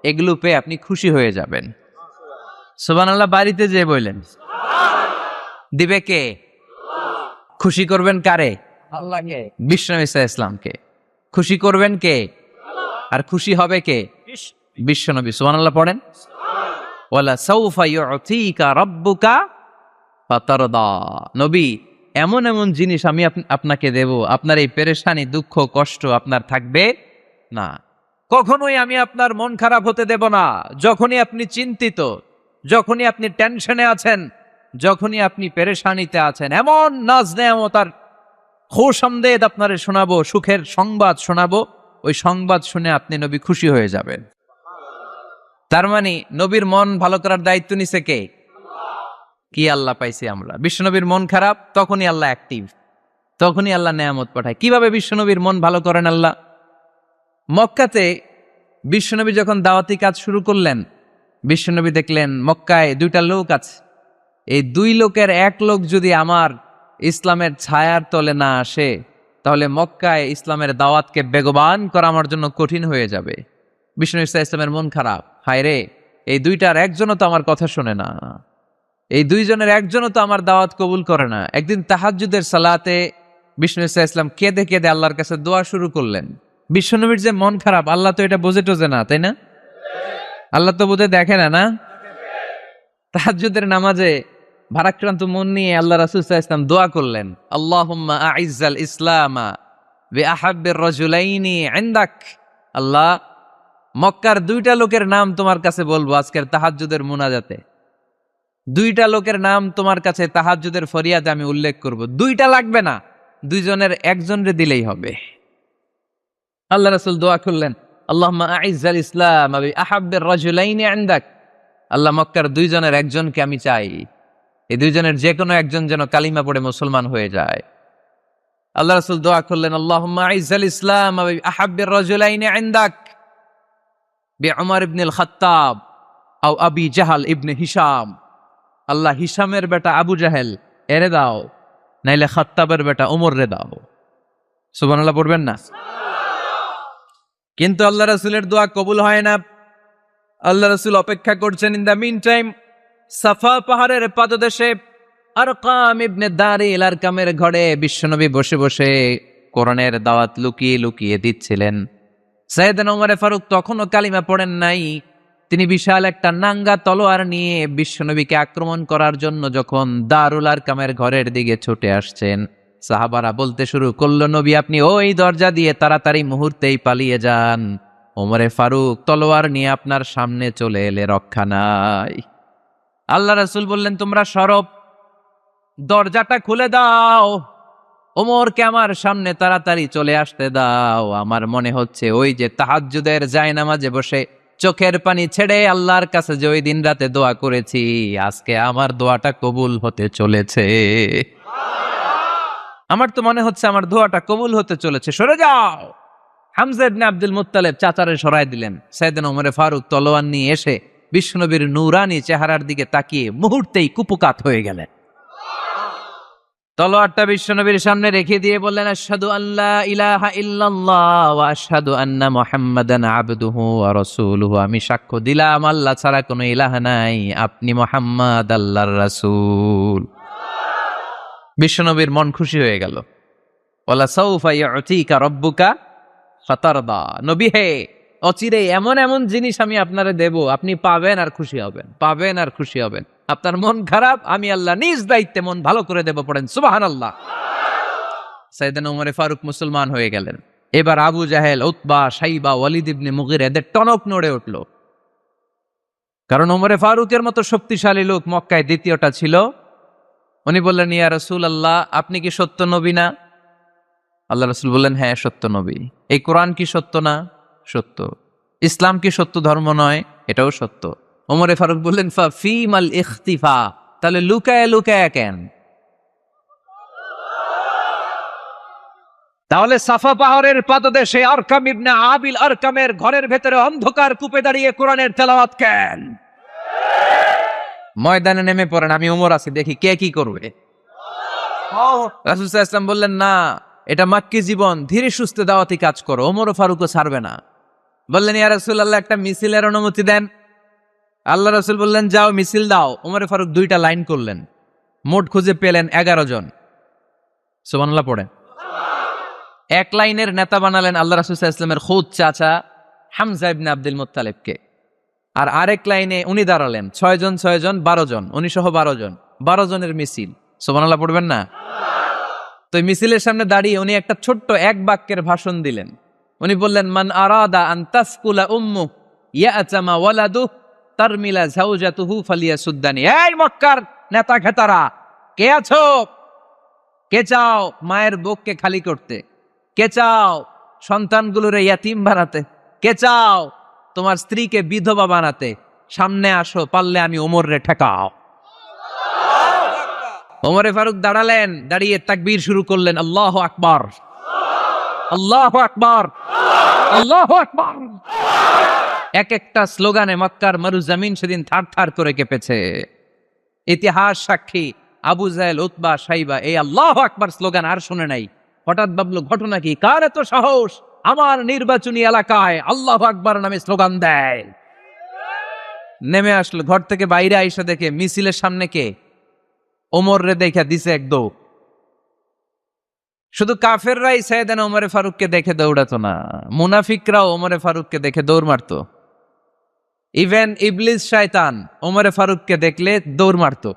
[SPEAKER 1] এগুলো পেয়ে আপনি খুশি হয়ে যাবেন। সুবহানাল্লাহ। বাড়িতে যে বললেন দিবে কে? খুশি করবেন কারে? আল্লাহকে, বিশ্বনবী সাল্লাল্লাহু আলাইহি ওয়াসাল্লামকে। খুশি করবেন কে? আর খুশি হবে কে? বিশ্বনবী। সুবহানাল্লাহ পড়েন। ওয়ালা সাউফা ইউতিকা রাব্বুকা ফাতারদা। নবী এমন এমন জিনিস আমি আপনাকে দেব, আপনার এই পেরেশানি, দুঃখ, কষ্ট আপনার থাকবে না। কখনোই আমি আপনার মন খারাপ হতে দেব না। যখনই আপনি চিন্তিত, যখনই আপনি টেনশনে আছেন, যখনই আপনি পেরেশানিতে আছেন, এমন নাজ নেয়ামতার খুশামদেদ আপনারে শোনাবো, সুখের সংবাদ শোনাবো, ওই সংবাদ শুনে আপনি নবী খুশি হয়ে যাবেন। তার মানে নবীর মন ভালো করার দায়িত্ব নিছে কে? কি আল্লাহ পাইছি আমরা। বিশ্বনবীর মন খারাপ, তখনই আল্লাহ অ্যাক্টিভ, তখনই আল্লাহ নেয়ামত পাঠায়। কিভাবে বিশ্বনবীর মন ভালো করেন আল্লাহ? মক্কাতে বিশ্বনবী যখন দাওয়াতি কাজ শুরু করলেন, বিশ্বনবী দেখলেন মক্কায় 2টা লোক আছে, এই 2 লোকের এক লোক যদি আমার ইসলামের ছায়ার তলে না আসে, তাহলে মক্কায় ইসলামের দাওয়াতকে বেগবান করা আমার জন্য কঠিন হয়ে যাবে। বিষ্ণু ইসা ইসলামের মন খারাপ, হায় রে, এই 2টার একজনও তো আমার কথা শোনে না, এই 2 জনের একজনও তো আমার দাওয়াত কবুল করে না। একদিন তাহাজ্জুদের সালাতে বিষ্ণু ইসা ইসলাম কেঁদে কেঁদে আল্লাহর কাছে দোয়া শুরু করলেন। বিশ্বনবীর যে মন খারাপ, আল্লাহ তো এটা বোঝে টোঝে না, তাই না? আল্লাহ তো বোঝে দেখে না, না? তাহাজ্জুদের নামাজে ভারাক্রান্ত মন নিয়ে আল্লাহ রাসূল সাল্লাল্লাহু আলাইহি ওয়াসাল্লাম দোয়া করলেন, আল্লাহুম্মা আইজ্জাল ইসলামা বিআহাব্বির রাজুলাইনি ইনদাক। আল্লাহ, মক্কার 2টা লোকের নাম তোমার কাছে বলবো আজকের তাহাজ্জুদের মুনাজাতে। 2টা লোকের নাম তোমার কাছে তাহাজ্জুদের ফরিয়াদে আমি উল্লেখ করব। 2টা লাগবে না, 2 জনের একজনরে দিলেই হবে। আল্লাহ রাসূল দোয়া করলেন, আল্লাহুম্মা আইজ্জাল ইসলামা বিআহাব্বির রাজুলাইনি ইনদাক। আল্লাহ, মক্কার 2 জনের একজনকে আমি চাই, এই 2 জনের যে কোনো একজন যেন কালিমা পড়ে মুসলমান হয়ে যায়। আল্লাহ রাসূল দোয়া করলেন, আল্লাহুম্মা আইজ্জাল ইসলামা বিআহাব্বির রাজুলাইনি ইনদাক বিউমর ইবনে আল খাত্তাব আও আবি জাহাল ইবনে হিশাম। আল্লাহ, হিশামের বেটা আবু জাহেল এরে দাও, নাইলে খাত্তাবের বেটা ওমর রে দাও। সুবহানাল্লাহ পড়বেন না? কিন্তু আল্লাহ রাসূলের দোয়া কবুল হয় না। আল্লাহ রাসূল অপেক্ষা করছেন। ইন দ্য মিন টাইম সাফা পাহাড়ের পাদদেশে আরকাম ইবনে দারিল আরকামের ঘরে বিশ্বনবী বসে বসে কোরআনের দাওয়াত লুকিয়ে লুকিয়ে দিচ্ছিলেন। সাইয়েদনা ওমর ফারুক তখনও কালিমা পড়েন নাই। তিনি বিশাল একটা নাঙ্গা তলোয়ার নিয়ে বিশ্বনবীকে আক্রমণ করার জন্য যখন দারুল আরকামের ঘরের দিকে ছুটে আসছেন, সাহাবারা বলতে শুরু করলো, নবী আপনি ওই দরজা দিয়ে তাড়াতাড়ি মুহূর্তেই পালিয়ে যান, ওমরে ফারুক তলোয়ার নিয়ে আপনার সামনে চলে এলে রক্ষা নাই। আল্লাহ রাসূল বললেন, তোমরা সরব, দরজাটা খুলে দাও, ওমরকে আমার সামনে তাড়াতাড়ি চলে আসতে দাও। আমার মনে হচ্ছে ওই যে তাহাজ্জুদের জায়নামাজে বসে চোখের পানি ছেড়ে আল্লাহর কাছে যে ওই দিন রাতে দোয়া করেছি, আজকে আমার দোয়াটা কবুল হতে চলেছে। আমার তো মনে হচ্ছে আমার দোয়াটা কবুল হতে চলেছে, সরে যাও। হামজা ইবনে আব্দুল মুত্তালিব চাচারে সরাই দিলেন। সাইয়েদনা ওমরে ফারুক তলোয়ার নিয়ে এসে বিশ্বনবীর নূরানী চেহারার দিকে তাকিয়ে মুহূর্তেই কুপকাত হয়ে গেলেন। তলোয়ারটা বিশ্বনবীর সামনে রেখে দিয়ে বললেন, আশহাদু আল্লা ইলাহা ইল্লাল্লাহ ওয়া আশহাদু আন্না মুহাম্মাদান আবদুহু ওয়া রাসূলুহু। আমি সাক্ষ্য দিলাম আল্লাহ ছাড়া কোনো ইলাহ নাই, আপনি মুহাম্মদ আল্লাহর রাসূল। বিশ্বনবীর মন খুশি হয়ে গেল। ওয়ালা সাউফা ইউতিকা রাব্বুকা ফাতারদা। নবী হে, অচিরে এমন এমন জিনিস আমি আপনারে দেব, আপনি পাবেন আর খুশি হবেন, পাবেন আর খুশি হবেন। আপনার মন খারাপ, আমি আল্লাহ নিজ দায়িত্বে মন ভালো করে দেব। পড়েন সুবহানাল্লাহ। সাইয়েদনা ওমর ফারুক মুসলমান হয়ে গেলেন। এবার আবু জাহেল, উতবা, শাইবা, ওয়ালিদ ইবনে মুগিরা এদের টনক নড়ে উঠল। কারণ ওমরে ফারুকের মতো শক্তিশালী লোক মক্কায় দ্বিতীয়টা ছিল। উনি বললেন, ইয়া রাসূলুল্লাহ, আপনি কি সত্য নবী না? আল্লাহ রাসূল বললেন, হ্যাঁ সত্য নবী। এই কোরআন কি সত্য না? সত্য। ইসলাম কি সত্য ধর্ম নয়? এটাও সত্য। ওমরে ফারুক বললেন, ফা ফীমাল ইখতিফা, তাহলে লুকায় লুকায় কেন? তাহলে সাফা পাহাড়ের পাদদেশে আরকাম ইবনে আবিল আরকামের ঘরের ভেতরে অন্ধকার কূপে দাঁড়িয়ে কোরআনের তেলাওয়াত কেন? ময়দানে নেমে পড়েন, আমি ওমর আছি, দেখি কে কি করবে। রাসূল সাল্লাল্লাহু আলাইহি ওয়াসাল্লাম বললেন, না, এটা মাক্কি জীবন, ধীরে সুস্থে দাওয়াতি কাজ করো। ওমর ফারুকও ছাড়বে না। বললেন, ইয়া রাসূলুল্লাহ, একটা মিছিলের অনুমতি দেন। আল্লাহ রাসূল বললেন, যাও মিছিল দাও। ওমর ফারুক 2টা লাইন করলেন, মোট খুঁজে পেলেন 11 জন। সুবহানাল্লাহ পড়েন। এক লাইনের নেতা বানালেন আল্লাহ রাসূল সাল্লাল্লাহু আলাইহি ওয়াসাল্লামের খুদ চাচা হামজা ইবনে আব্দুল মুত্তালিবকে। আর আরেক লাইনে উনি দাঁড়ালেন 6 জন 6 জন 12 জন, উনি সহ 12 জন, 12 জনের মিছিল। সুবহানাল্লাহ পড়বেন না? তো মিছিলের সামনে দাঁড়িয়ে উনি একটা ছোট্ট এক বাক্যের ভাষণ দিলেন। উনি বললেন, মান আরাদা আন তাসকুলা উম্মু ইয়াতামা ওয়ালাদু তারমিলা যাওজাতুহু ফালিয়াসুদ্দানি। এই মক্কার নেতা খেতারা, কে আছো? কে চাও মায়ের বুককে খালি করতে? কে চাও সন্তানগুলোরে ইয়াতিম বানাতে? কে চাও তোমার স্ত্রীকে বিধবা বানাতে? সামনে আসো, পারলে আমি ওমরে ঠেকাও। ওমরে ফারুক দাঁড়ালেন, দাঁড়িয়ে তাকবীর শুরু করলেন, আল্লাহু আকবার, আল্লাহু আকবার, আল্লাহু আকবার। এক একটা স্লোগানে মক্কার মরুজমিন সেদিন থার থার করে কেঁপেছে। ইতিহাস সাক্ষী, আবু জাহেল, উতবা, শাইবা এই আল্লাহু আকবার স্লোগান আর শুনে নাই। হঠাৎ ভাবলো, ঘটনা কি? কার এত সাহস আমার নির্বাচনী এলাকায় আল্লাহু আকবার নামে স্লোগান দেয়? নেমে আসলো, ঘর থেকে বাইরে আইসা দেখে মিছিলের সামনে কে? ওমর রে দেখা দিছে এক দৌড়। শুধু কাফেররাই সাইয়েদনা ওমরে ফারুককে দেখে দৌড়াতো না, মুনাফিকরাও ওমরে ফারুককে দেখে দৌড় মারতো। ইভেন ইবলিস শয়তান ওমরে ফারুককে দেখলে দৌড় মারতো।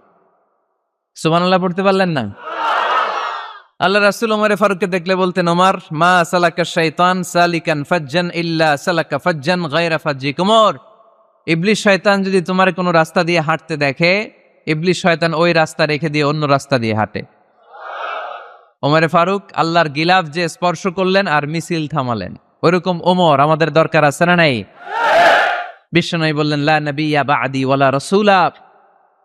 [SPEAKER 1] সুবহানাল্লাহ পড়তে পারলেন না? আল্লাহ রাসূল ওমরে ফারুককে দেখলে বলতেন, ওমর, মা সালাকা শাইতান সালিকান ফাজ্জান ইল্লা সালাকা ফাজ্জান গায়রা ফাজ্জিকুম। ওমর, ইবলিস শয়তান যদি তোমার কোনো রাস্তা দিয়ে হাঁটতে দেখে, ইবলিস শয়তান ওই রাস্তা রেখে দিয়ে অন্য রাস্তা দিয়ে হাঁটে। ওমরে ফারুক আল্লাহর গিলাফ যে স্পর্শ করলেন আর মিছিল থামালেন, ওইরকম ওমর আমাদের দরকার আছে না নাই? বিশ্বনবী বললেন, লা নাবিয়্যা বা'দি ওয়ালা রাসূলা,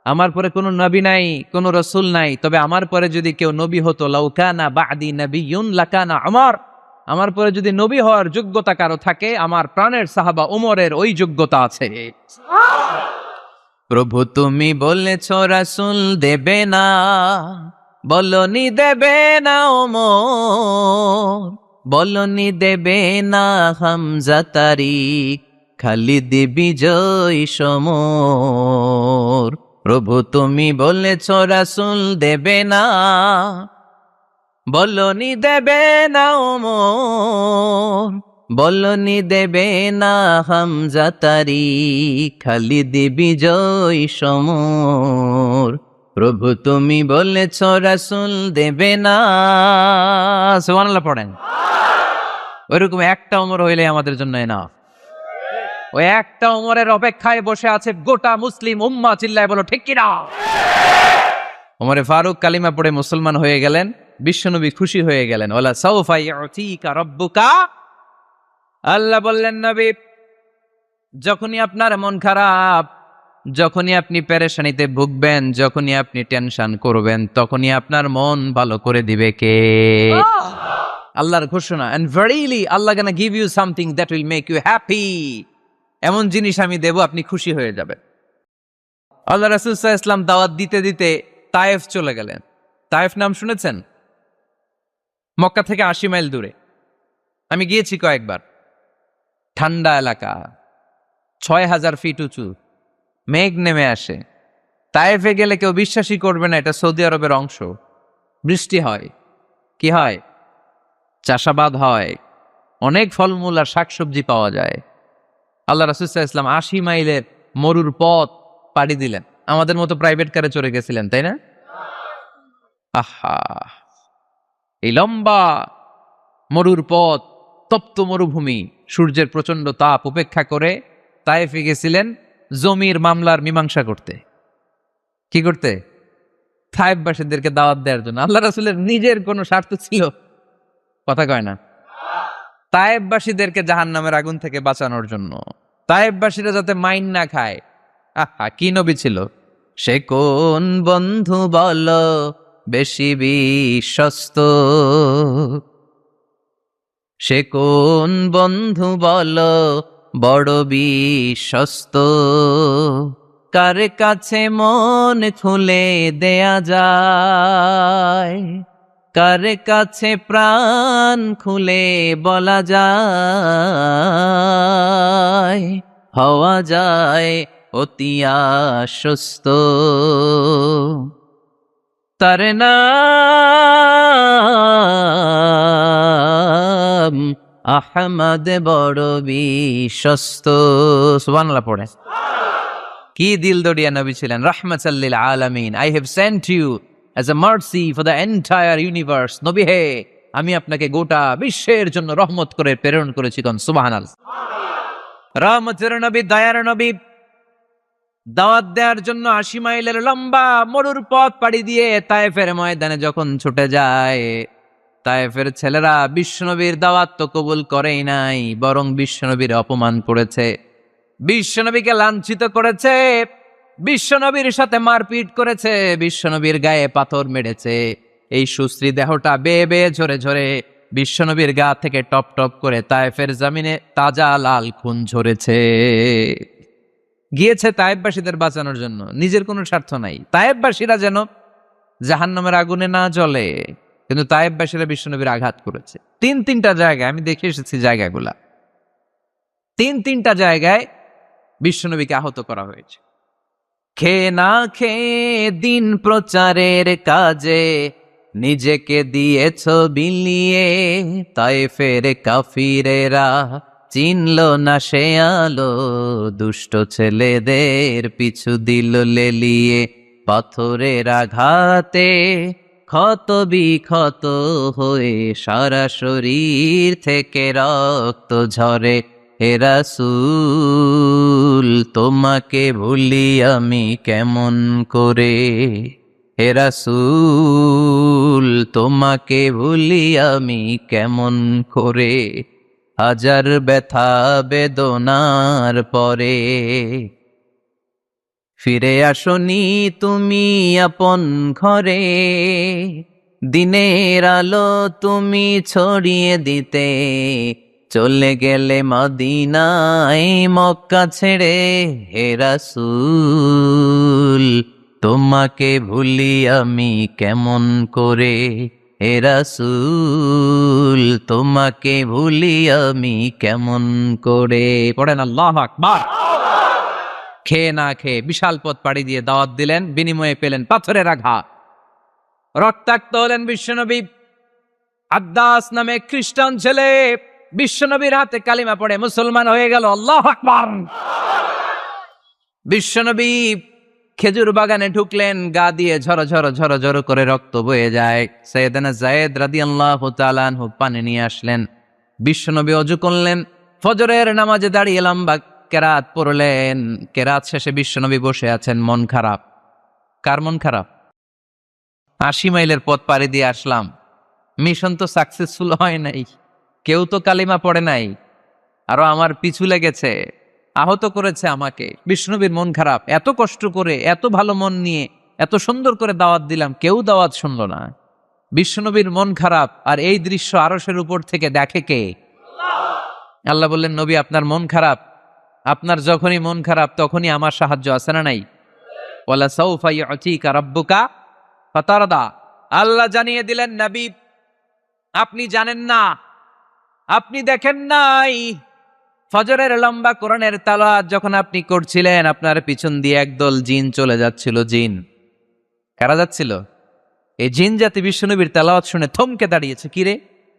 [SPEAKER 1] আমার পরে কোনো নবী নাই, কোনো রাসূল নাই, তবে আমার পরে যদি কেউ নবী হতো, লাউ কানা বা'দি নাবিয়্যুন লাকানা উমর, আমার পরে যদি নবী হওয়ার যোগ্যতা কারো থাকে, আমার প্রাণের সাহাবা ওমরের ওই যোগ্যতা আছে। প্রভু তুমি বলেছ রাসূল দেবে না, বলনি দেবে না ওমর, বলনি দেবে না হামজা তারিক, খালিদ বিজয় সমর। প্রভু তুমি বলেছ রাসূল দেবে না, বলনি দেবে না ওমর, বলনি দেবে না হামজা তারিক, খালিদ বিজয় সমর। প্রভু তুমি বলেছ রাসূল দেবে না। সুবহানাল্লাহ পড়েন। ওইরকম একটা ওমর হইলে আমাদের জন্য এনাফ। ওই একটা ওমরের অপেক্ষায় বসে আছে গোটা মুসলিম উম্মাহ। চিল্লায় বলো ঠিক কিনা? ওমরে ফারুক কালিমা পড়ে মুসলমান হয়ে গেলেন, বিশ্বনবী খুশি হয়ে গেলেন। ওয়ালা সাউফা ইউতিকা রাব্বুকা, আল্লাহ বললেন নবী, যখনই আপনার মন খারাপ, যখনই আপনি পেরেশানিতে ভুগবেন, যখনই আপনি টেনশন করবেন, তখনই আপনার মন ভালো করে দিবে কে? আল্লাহর ঘোষণা, and verily Allah gonna give you something that will make you happy, এমন জিনিস আমি দেব, আপনি খুশি হয়ে যাবেন। আল্লাহ রাসূল সাল্লাল্লাহু আলাইহি ওয়াসাল্লাম দাওয়াত দিতে দিতে তায়েফ চলে গেলেন। তায়েফ নাম শুনেছেন? মক্কা থেকে 80 মাইল দূরে। আমি গিয়েছি কয়েকবার। ঠান্ডা এলাকা, 6000 ফিট উঁচু, মেঘ নেমে আসে। তায়েফে গেলে কেউ বিশ্বাসই করবে না এটা সৌদি আরবের অংশ। বৃষ্টি হয়, কি হয়? চাষাবাদ হয়, অনেক ফলমূল আর শাকসবজি পাওয়া যায়। আল্লাহ রাসূল সাল্লাল্লাহু আলাইহি ওয়াসাল্লাম 80 মাইলের মরুর পথ পাড়ি দিলেন। আমাদের মতো প্রাইভেট কারে চড়ে গেছিলেন, তাই না? আহা, এই লম্বা মরুর পথ, তপ্ত মরুভূমি, সূর্যের প্রচন্ড তাপ উপেক্ষা করে তায়েফে গেছিলেন জমির মামলার মীমাংসা করতে। কি করতে? তায়েফবাসীদেরকে দাওয়াত দেওয়ার জন্য। আল্লাহ রাসূলের নিজের কোনো স্বার্থ ছিল? কথা কয় না। তায়েফবাসীদেরকে জাহান্নামের আগুন থেকে বাঁচানোর জন্য, তায়েফবাসীরা যাতে মাইন না খায়। আহা, কি নবী ছিল! সে কোন বন্ধু বল বেশি বিশ্বস্ত, সে কোন বন্ধু বল বড় বিশ্বস্ত, কার কাছে মন খুলে দেয়া যায়, কার কাছে প্রাণ খুলে বলা যায়, হওয়া যায় অতি আশ্বস্ত। তার নাম আহমদ, বড় বিশ্বস্ত। সুবহানাল্লাহ পড়ে। কি দিল দরিয়া নবী ছিলেন, রাহমাতাল লিল আলামিন। I have sent you as a mercy for the entire universe. নবী হে, আমি আপনাকে গোটা বিশ্বের জন্য রহমত করে প্রেরণ করেছি। কোন সুবহানাল্লাহ। রহমতের নবী, দয়ার নবী, দাওয়াত দেওয়ার জন্য 80 মাইলের লম্বা মরুর পথ পাড়ি দিয়ে তায়েফের ময়দানে যখন ছুটে যায়, তায়েফের ছেলেরা বিশ্বনবীর দাওয়াত তো কবুল করেই নাই, বরং বিশ্বনবীর অপমান করেছে, বিশ্বনবীকে লাঞ্ছিত করেছে, বিশ্বনবীর সাথে মারপিট করেছে, বিশ্বনবীর গায়ে পাথর মেরেছে। এই সুশ্রী দেহটা বেয়ে বেয়ে ঝরে ঝরে বিশ্বনবীর গা থেকে টপ টপ করে তায়েফের জমিনে তাজা লাল খুন ঝরেছে। গিয়েছে তায়েফবাসীদের বাঁচানোর জন্য, নিজের কোনো স্বার্থ নাই। তায়েফবাসীরা যেন জাহান্নামের আগুনে না জ্বলে, কিন্তু তায়েফবাসীরা বিশ্বনবীর আঘাত করেছে। তিনটা জায়গায় আমি দেখে এসেছি, জায়গাগুলা তিনটা জায়গায় বিশ্বনবীকে আহত করা হয়েছে। খেয়ে না খেয়ে দিন প্রচারের কাজে নিজেকে দিয়েছ বিলিয়ে, তায়েফের কাফিরেরা চিনল না সে আলো, দুষ্ট ছেলেদের পিছু দিল লেলিয়ে, পাথরের আঘাতে ক্ষত বিক্ষত হয়ে সারা শরীর থেকে রক্ত ঝরে। হে রাসূল, তোমাকে ভুলি আমি কেমন করে, হে রাসূল, তোমাকে ভুলি আমি কেমন করে, হাজার ব্যথা বেদনার পরে ফিরে আসনি তুমি আপন ঘরে, দিনের আলো তুমি ছড়িয়ে দিতে, চলে গেলে মদিনায় মক্কা ছেড়ে। হে রাসূল, তোমাকে ভুলি আমি কেমন করে, হে রাসূল, তোমাকে ভুলি আমি কেমন করে। পড়েন আল্লাহু আকবার। খেয়ে না খেয়ে বিশাল পথ পাড়ি দিয়ে দাওয়াত দিলেন, বিনিময়ে পেলেন পাথরের আঘাত, রক্তাক্ত হলেন বিশ্বনবী। আদ্দাস নামে খ্রিস্টান ছেলে বিশ্বনবীর হাতে কালিমা পড়ে মুসলমান হয়ে গেল। আল্লাহু আকবার। বিশ্বনবী খেজুর বাগানে ঢুকলেন, গা দিয়ে ঝর ঝর ঝর ঝর করে রক্ত বয়ে যায়। সাইয়েদনা যায়েদ রাদিয়াল্লাহু তাআলা আনহু পানি নিয়ে আসলেন। বিশ্বনবী ওযু করলেন, ফজরের নামাজে দাঁড়িয়ে লম্বা কেরাত পড়লেন। কেরাত শেষে বিশ্বনবী বসে আছেন, মন খারাপ। কার মন খারাপ? 80 মাইলের পথ পাড়ি দিয়ে আসলাম, মিশন তো সাকসেসফুল হয় নাই, কেউ তো কালিমা পড়ে নাই, আরো আমার পিছু লেগেছে, আহত করেছে আমাকে। বিষ্ণুনবীর মন খারাপ, এত কষ্ট করে এত ভালো মন নিয়ে এত সুন্দর করে দাওয়াত দিলাম, কেউ দাওয়াত শুনলো না। বিষ্ণুনবীর মন খারাপ, আর এই দৃশ্য আরশের উপর থেকে দেখে কে? আল্লাহ বললেন, নবী আপনার মন খারাপ, আপনার যখনই মন খারাপ তখনই আমার সাহায্য আছে না নাই? ওয়ালা সাউফা ইউতিকা রাব্বুকা ফাতারদা। আল্লাহ জানিয়ে দিলেন, নবী আপনি জানেন না, আপনি দেখেন নাই, ফজরের লম্বা কোরআনের তেলাওয়াত যখন আপনি করছিলেন, আপনার পিছন দিয়ে একদল জিন চলে যাচ্ছিল। জিন কারা যাচ্ছিল? এই জিন জাতি বিশ্বনবীর তেলাওয়াত শুনে থমকে দাঁড়িয়েছে। কিরে,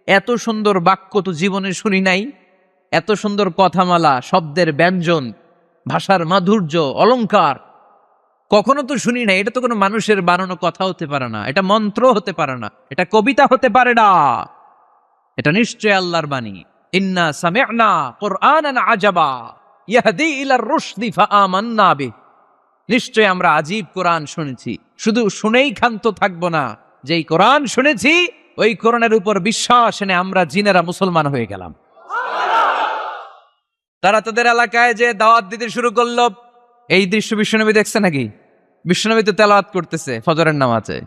[SPEAKER 1] এত সুন্দর বাক্য তো জীবনে শুনি নাই, এত সুন্দর কথামালা, শব্দের ব্যঞ্জন, ভাষার মাধুর্য, অলংকার কখনো তো শুনি নাই। এটা তো কোনো মানুষের বানানো কথা হতে পারে না, এটা মন্ত্র হতে পারে না, এটা কবিতা হতে পারে না, এটা নিশ্চয় আল্লাহর বাণী। ইন্না সামি'না কুরআনান আজাবা ইয়াহদি ইলার রুশদি ফাআমান্না বিহি। নিশ্চয় আমরা আজীব কোরআন শুনেছি, শুধু শুনেই ক্ষান্ত থাকবো না, যেই কোরআন শুনেছি ওই কোরআনের উপর বিশ্বাস এনে আমরা জিনেরা মুসলমান হয়ে গেলাম। তারা তাদের এলাকায় যে দাওয়াত দিতে শুরু করলো। এই দৃশ্য বিশ্বনবী দেখছে নাকি? বিশ্বনবী তো তেলাওয়াত করতেছে ফজরের নামাজে।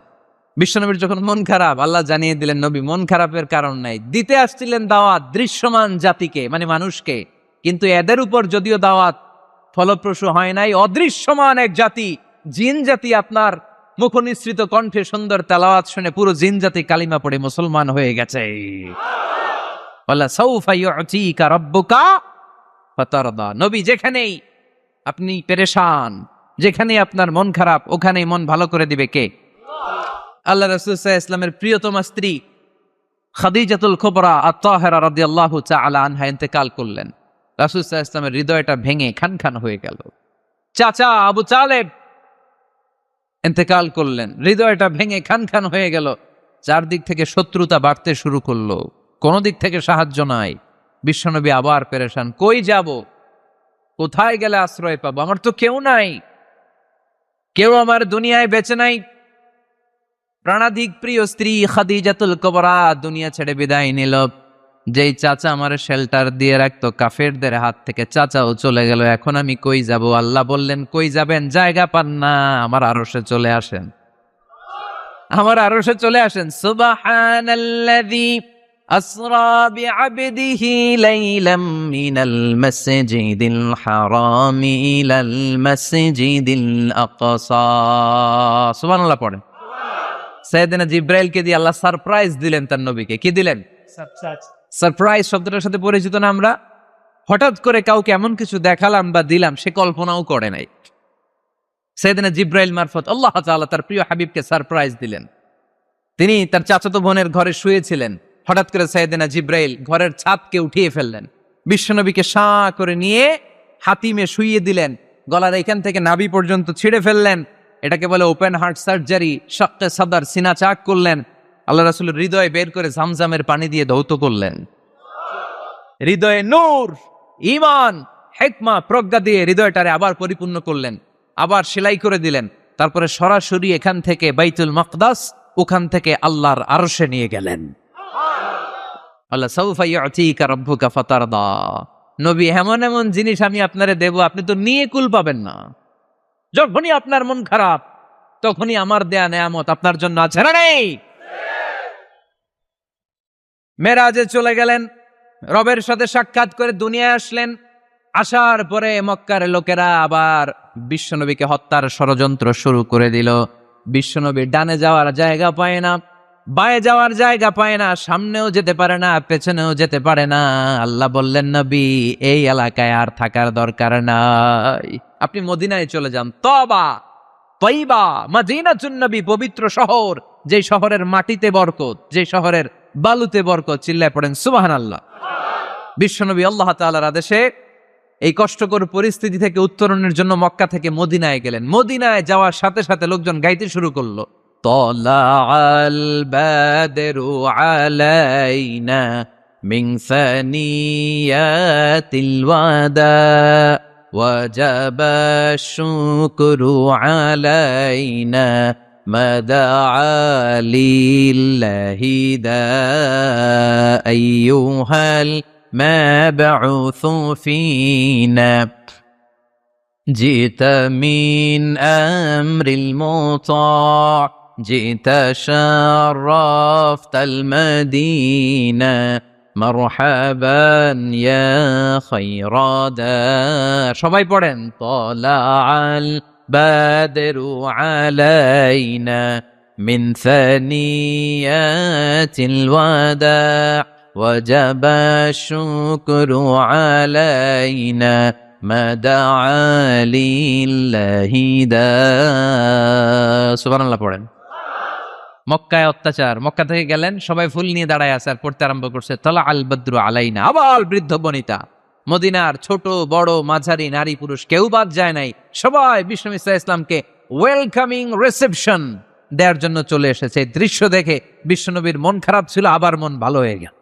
[SPEAKER 1] বিশ্বনবীর যখন মন খারাপ, আল্লাহ জানিয়ে দিলেন, নবী মন খারাপের কারণ নাই, দিতে আসছিলেন দাওয়াত দৃশ্যমান জাতিকে, মানে মানুষকে, কিন্তু এদের উপর যদিও দাওয়াত ফলপ্রসূ হয় নাই, অদৃশ্যমান এক জাতি, জিন জাতি আপনার মুখনিসৃত কণ্ঠে সুন্দর তেলাওয়াত শুনে পুরো জিন জাতি কালিমা পড়ে মুসলমান হয়ে গেছে। ওয়ালা সাউফা ইউতিকা রাব্বুকা ফাতারদা। নবী যেখানেই আপনি পেরেশান, যেখানেই আপনার মন খারাপ, ওখানেই মন ভালো করে দিবে কে? আল্লাহ রাসূল সাল্লাল্লাহু আলাইহি ওয়াসাল্লামের প্রিয়তমা স্ত্রী খাদিজাতুল কুবরা আত-তাহেরা রাদিয়াল্লাহু তাআলা আনহা ইন্তেকাল করলেন। রাসূল সাল্লাল্লাহু আলাইহি ওয়াসাল্লামের হৃদয়টা ভেঙে খান খান হয়ে গেল। চাচা আবু তালেব ইন্তেকাল করলেন, হৃদয়টা ভেঙে খান খান হয়ে গেল। চারদিক থেকে শত্রুতা বাড়তে শুরু করলো, কোন দিক থেকে সাহায্য নাই। বিশ্বনবী আবার পেরেশান, কই যাব, কোথায় গেলে আশ্রয় পাবো? আমার তো কেউ নাই, কেউ আমার দুনিয়ায় বেঁচে নাই। প্রাণাধিক প্রিয় স্ত্রী খাদিজাতুল কুবরা দুনিয়া ছেড়ে বিদায় নিল। যেই চাচা আমার শেল্টার দিয়ে রাখতো কাফেরদের হাত থেকে, চাচাও চলে গেল। এখন আমি কই যাব? আল্লাহ বললেন, কই যাবেন? জায়গা পান না, আমার আরশে চলে আসেন, আমার আরশে চলে আসেন। সুবহানাল্লাযী আসরা বিআবদিহি লাইলাম মিনাল মাসজিদিল হারামি ইলাল মাসজিদিল আকসা। সুবহানাল্লাহ পড়েন। সাইয়েদনা জিব্রাইলকে দিয়ে আল্লাহ সারপ্রাইজ দিলেন তার নবীকে। কি দিলেন? সারপ্রাইজ শব্দটার সাথে পরিচিত না আমরা? হঠাৎ করে কাউকে এমন কিছু দেখালাম বা দিলাম সে কল্পনাও করে নাই। সাইয়েদনা জিব্রাইল মারফত আল্লাহ তাআলা তার প্রিয় হাবিবকে সারপ্রাইজ দিলেন। তিনি তার চাচাতো বোনের ঘরে শুয়েছিলেন, হঠাৎ করে সাইয়েদনা জিব্রাইল ঘরের ছাদকে উঠিয়ে ফেললেন, বিশ্বনবীকে শাঁ করে নিয়ে হাতিমে শুইয়ে দিলেন, গলার এখান থেকে নাভি পর্যন্ত ছিঁড়ে ফেললেন। এটাকে বলে ওপেন হার্ট সার্জারি, শাক্কে সাদর, সিনা চাক করলেন। আল্লাহ রাসূলের হৃদয় বের করে জামজামের পানি দিয়ে ধৌত করলেন। হৃদয়ে নূর, ঈমান, হিকমা, প্রজ্ঞা দিয়ে হৃদয়টারে আবার পরিপূর্ণ করলেন, আবার সেলাই করে দিলেন। তারপরে সরাসরি এখান থেকে বাইতুল মাকদাস, ওখান থেকে আল্লাহর আরশে নিয়ে গেলেন। আল্লাহ সাউফা ইউতিকা রাব্বুকা ফাতারদা। নবী, এমন এমন জিনিস আমি আপনারে দেব, আপনি তো নিয়ে কুল পাবেন না। যখনই আপনার মন খারাপ, তখনই আমার দেয়া নেয়ামত আপনার জন্য আছে না নেই? মেরাজে চলে গেলেন, রবের সাথে সাক্ষাৎ করে দুনিয়ায় আসলেন। আসার পরে মক্কার লোকেরা আবার বিশ্বনবীকে হত্যার ষড়যন্ত্র শুরু করে দিল। বিশ্বনবী ডানে যাওয়ার জায়গা পায় না, বায়ে যাওয়ার জায়গা পায় না, সামনেও যেতে পারে না, পেছনেও যেতে পারে না। আল্লাহ বললেন, নবী এই এলাকায় আর থাকার দরকার নাই, আপনি মদিনায় চলে যান। তবা, তয়বা, মদিনাতুন নবী, পবিত্র শহর, যে শহরের মাটিতে বরকত, যে শহরের বালুতে বরকত। চিল্লায় পড়েন সুবহানাল্লাহ। বিশ্বনবী আল্লাহ তাআলার আদেশে এই কষ্টকর পরিস্থিতি থেকে উত্তরণের জন্য মক্কা থেকে মদিনায় গেলেন। মদিনায় যাওয়ার সাথে সাথে লোকজন গাইতে শুরু করলো, তালাআল বাদরু আলাইনা মিন সানিয়াতিল ওয়াদা ওয়াজাবা শুকরু আলাইনা ما دعا لله دا أيها المبعوث فينا جئت من أمر المطاع جئت شرفت المدينة مرحبا يا خير دار সবাই পড়েন طلع البدر علينا من ثنيات الوداع وجب الشكر علينا ما دعا لله دا সুবহানাল্লাহ পড়েন। মক্কায় অত্যাচার, মক্কা থেকে গেলেন, সবাই ফুল নিয়ে দাঁড়ায় আছে আর পড়তে আরম্ভ করছে তলা আল বদ্রু আলাইনা। আবার বৃদ্ধ বনিতা, মদিনার ছোট বড় মাঝারি নারী পুরুষ কেউ বাদ যায় নাই, সবাই বিষ্ণু ইসলামকে ওয়েলকামিং রিসেপশন দেওয়ার জন্য চলে এসেছে। এই দৃশ্য দেখে বিশ্বনবীর মন খারাপ ছিল, আবার মন ভালো হয়ে গেল।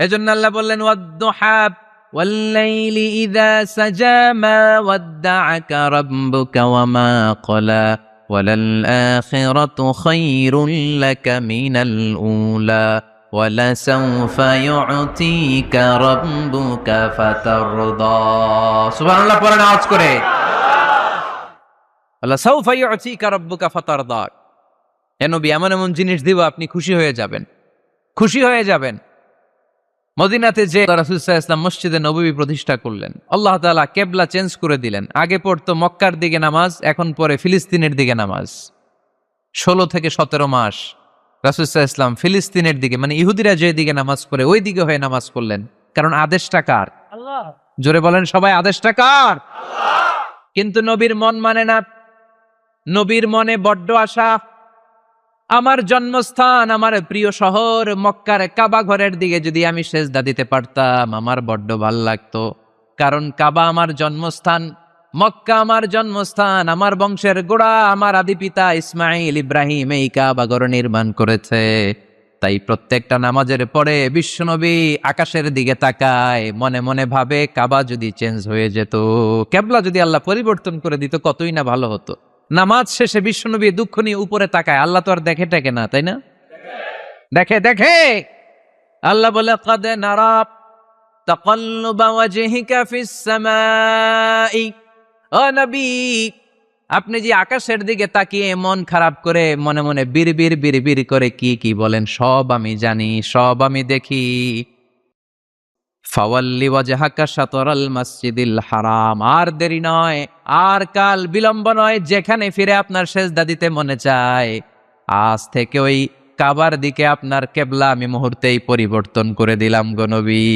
[SPEAKER 1] এজন্য আল্লাহ বললেন ওয়াদ-দুহা ওয়াল-লাইলি ইযা সাজা মা ওয়াদ্দা'আকা রাব্বুকা ওয়া মা ক্বালা ওয়ালাল-আখিরাতু খায়রুল লাকা মিনাল উলা ওয়ালাসাউফা ইউ'তিকা রাব্বুকা ফাতারদা। সুবহানাল্লাহ পড়েন আওয়াজ করে। ওয়ালাসাউফা ইউ'তিকা রাব্বুকা ফাতারদা। হে নবী, এমন এমন জিনিস দিব আপনি খুশি হয়ে যাবেন, খুশি হয়ে যাবেন। মদিনাতে যে রাসূল সাল্লাল্লাহু আলাইহি ওয়াসাল্লাম মসজিদে নববী প্রতিষ্ঠা করলেন, আল্লাহ তাআলা কিবলা চেঞ্জ করে দিলেন। আগে পড়তো মক্কার দিকে নামাজ, এখন পড়ে ফিলিস্তিনের দিকে নামাজ। 16 থেকে 17 মাস রাসূল সাল্লাল্লাহু আলাইহি ওয়াসাল্লাম ফিলিস্তিনের দিকে, মানে ইহুদিরা যে দিকে নামাজ পড়ে ওই দিকে হয়ে নামাজ পড়লেন। কারণ আদেশটা কার? আল্লাহ। জোরে বলেন সবাই, আদেশটা কার? আল্লাহ। কিন্তু নবীর মন মানে না। নবীর মনে বড্ড আশা, আমার জন্মস্থান, আমার প্রিয় শহর মক্কার কাবা ঘরের দিকে যদি আমি সেজদা দিতে পারতাম আমার বড্ড ভাল লাগতো। কারণ কাবা আমার জন্মস্থান, মক্কা আমার জন্মস্থান, আমার বংশের গোড়া, আমার আদি পিতা ইসমাইল ইব্রাহিম এই কাবা ঘর নির্মাণ করেছে। তাই প্রত্যেকটা নামাজের পরে বিশ্বনবী আকাশের দিকে তাকায়, মনে মনে ভাবে কাবা যদি চেঞ্জ হয়ে যেত, কিবলা যদি আল্লাহ পরিবর্তন করে দিত কতই না ভালো হতো। নামাজ শেষে বিশ্বনবী দুঃখ নিয়ে উপরে তাকায়, আল্লাহ তো আর দেখে টেকে না, তাই না? দেখে দেখে। আল্লাহ বলে কাদ নারা তাকাল্লুবা ওয়াজহিকা ফিস সামাই। ও নবী, আপনি যে আকাশের দিকে তাকিয়ে মন খারাপ করে মনে মনে বিড়বিড় বিড়বিড় করে কি কি বলেন সব আমি জানি, সব আমি দেখি। ফাওয়াল্লি ওয়াজহাকা শাতরাল মসজিদিল হারাম। আর দেরি নয়, আর কাল বিলম্ব নয়, যেখানে ফিরে আপনার সেজদা দিতে মনে চায় আজ থেকে ওই কাবার দিকে আপনার কিবলা আমি মুহূর্তেই পরিবর্তন করে দিলাম গো নবী।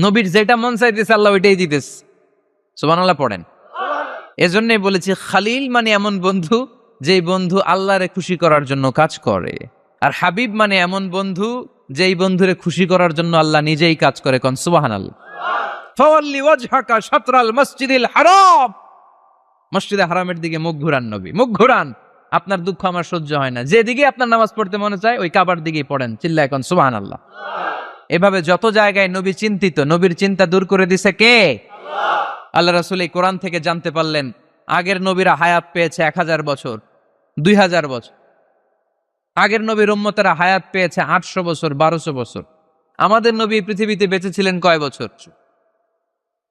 [SPEAKER 1] নবীর যেটা মন চাইতেছে আল্লাহ ওইটাই দিতেছে। সুবহানাল্লাহ পড়েন। এজন্যই বলেছি খালিল মানে এমন বন্ধু যেই বন্ধু আল্লাহরে খুশি করার জন্য কাজ করে, আর হাবিব মানে এমন বন্ধু যেই বন্ধুরে খুশি করার জন্য আল্লাহ নিজেই কাজ করে। কোন সুবহানাল্লাহ। ফাওয়াল্লি ওয়াজহাকা শাতরাল মসজিদিল হারাম। মসজিদে হারামের দিকে মুখ ঘুরান নবী, মুখ ঘুরান। আপনার দুঃখ আমার সহ্য হয় না, যেদিকে আপনার নামাজ পড়তে মনে চায় ওই কাবার দিকেই পড়েন, চিল্লায় কোন সুবহানাল্লাহ। এভাবে যত জায়গায় নবী চিন্তিত, নবীর চিন্তা দূর করে দিছে কে? আল্লাহ রাসূল এই কোরআন থেকে জানতে পারলেন আগের নবীরা হায়াত পেয়েছে 1000 বছর, 2000 বছর। আগের নবীর উম্মতেরা হায়াত পেয়েছে 800 বছর, 1200 বছর। আমাদের নবী পৃথিবীতে বেঁচে ছিলেন কয় বছর?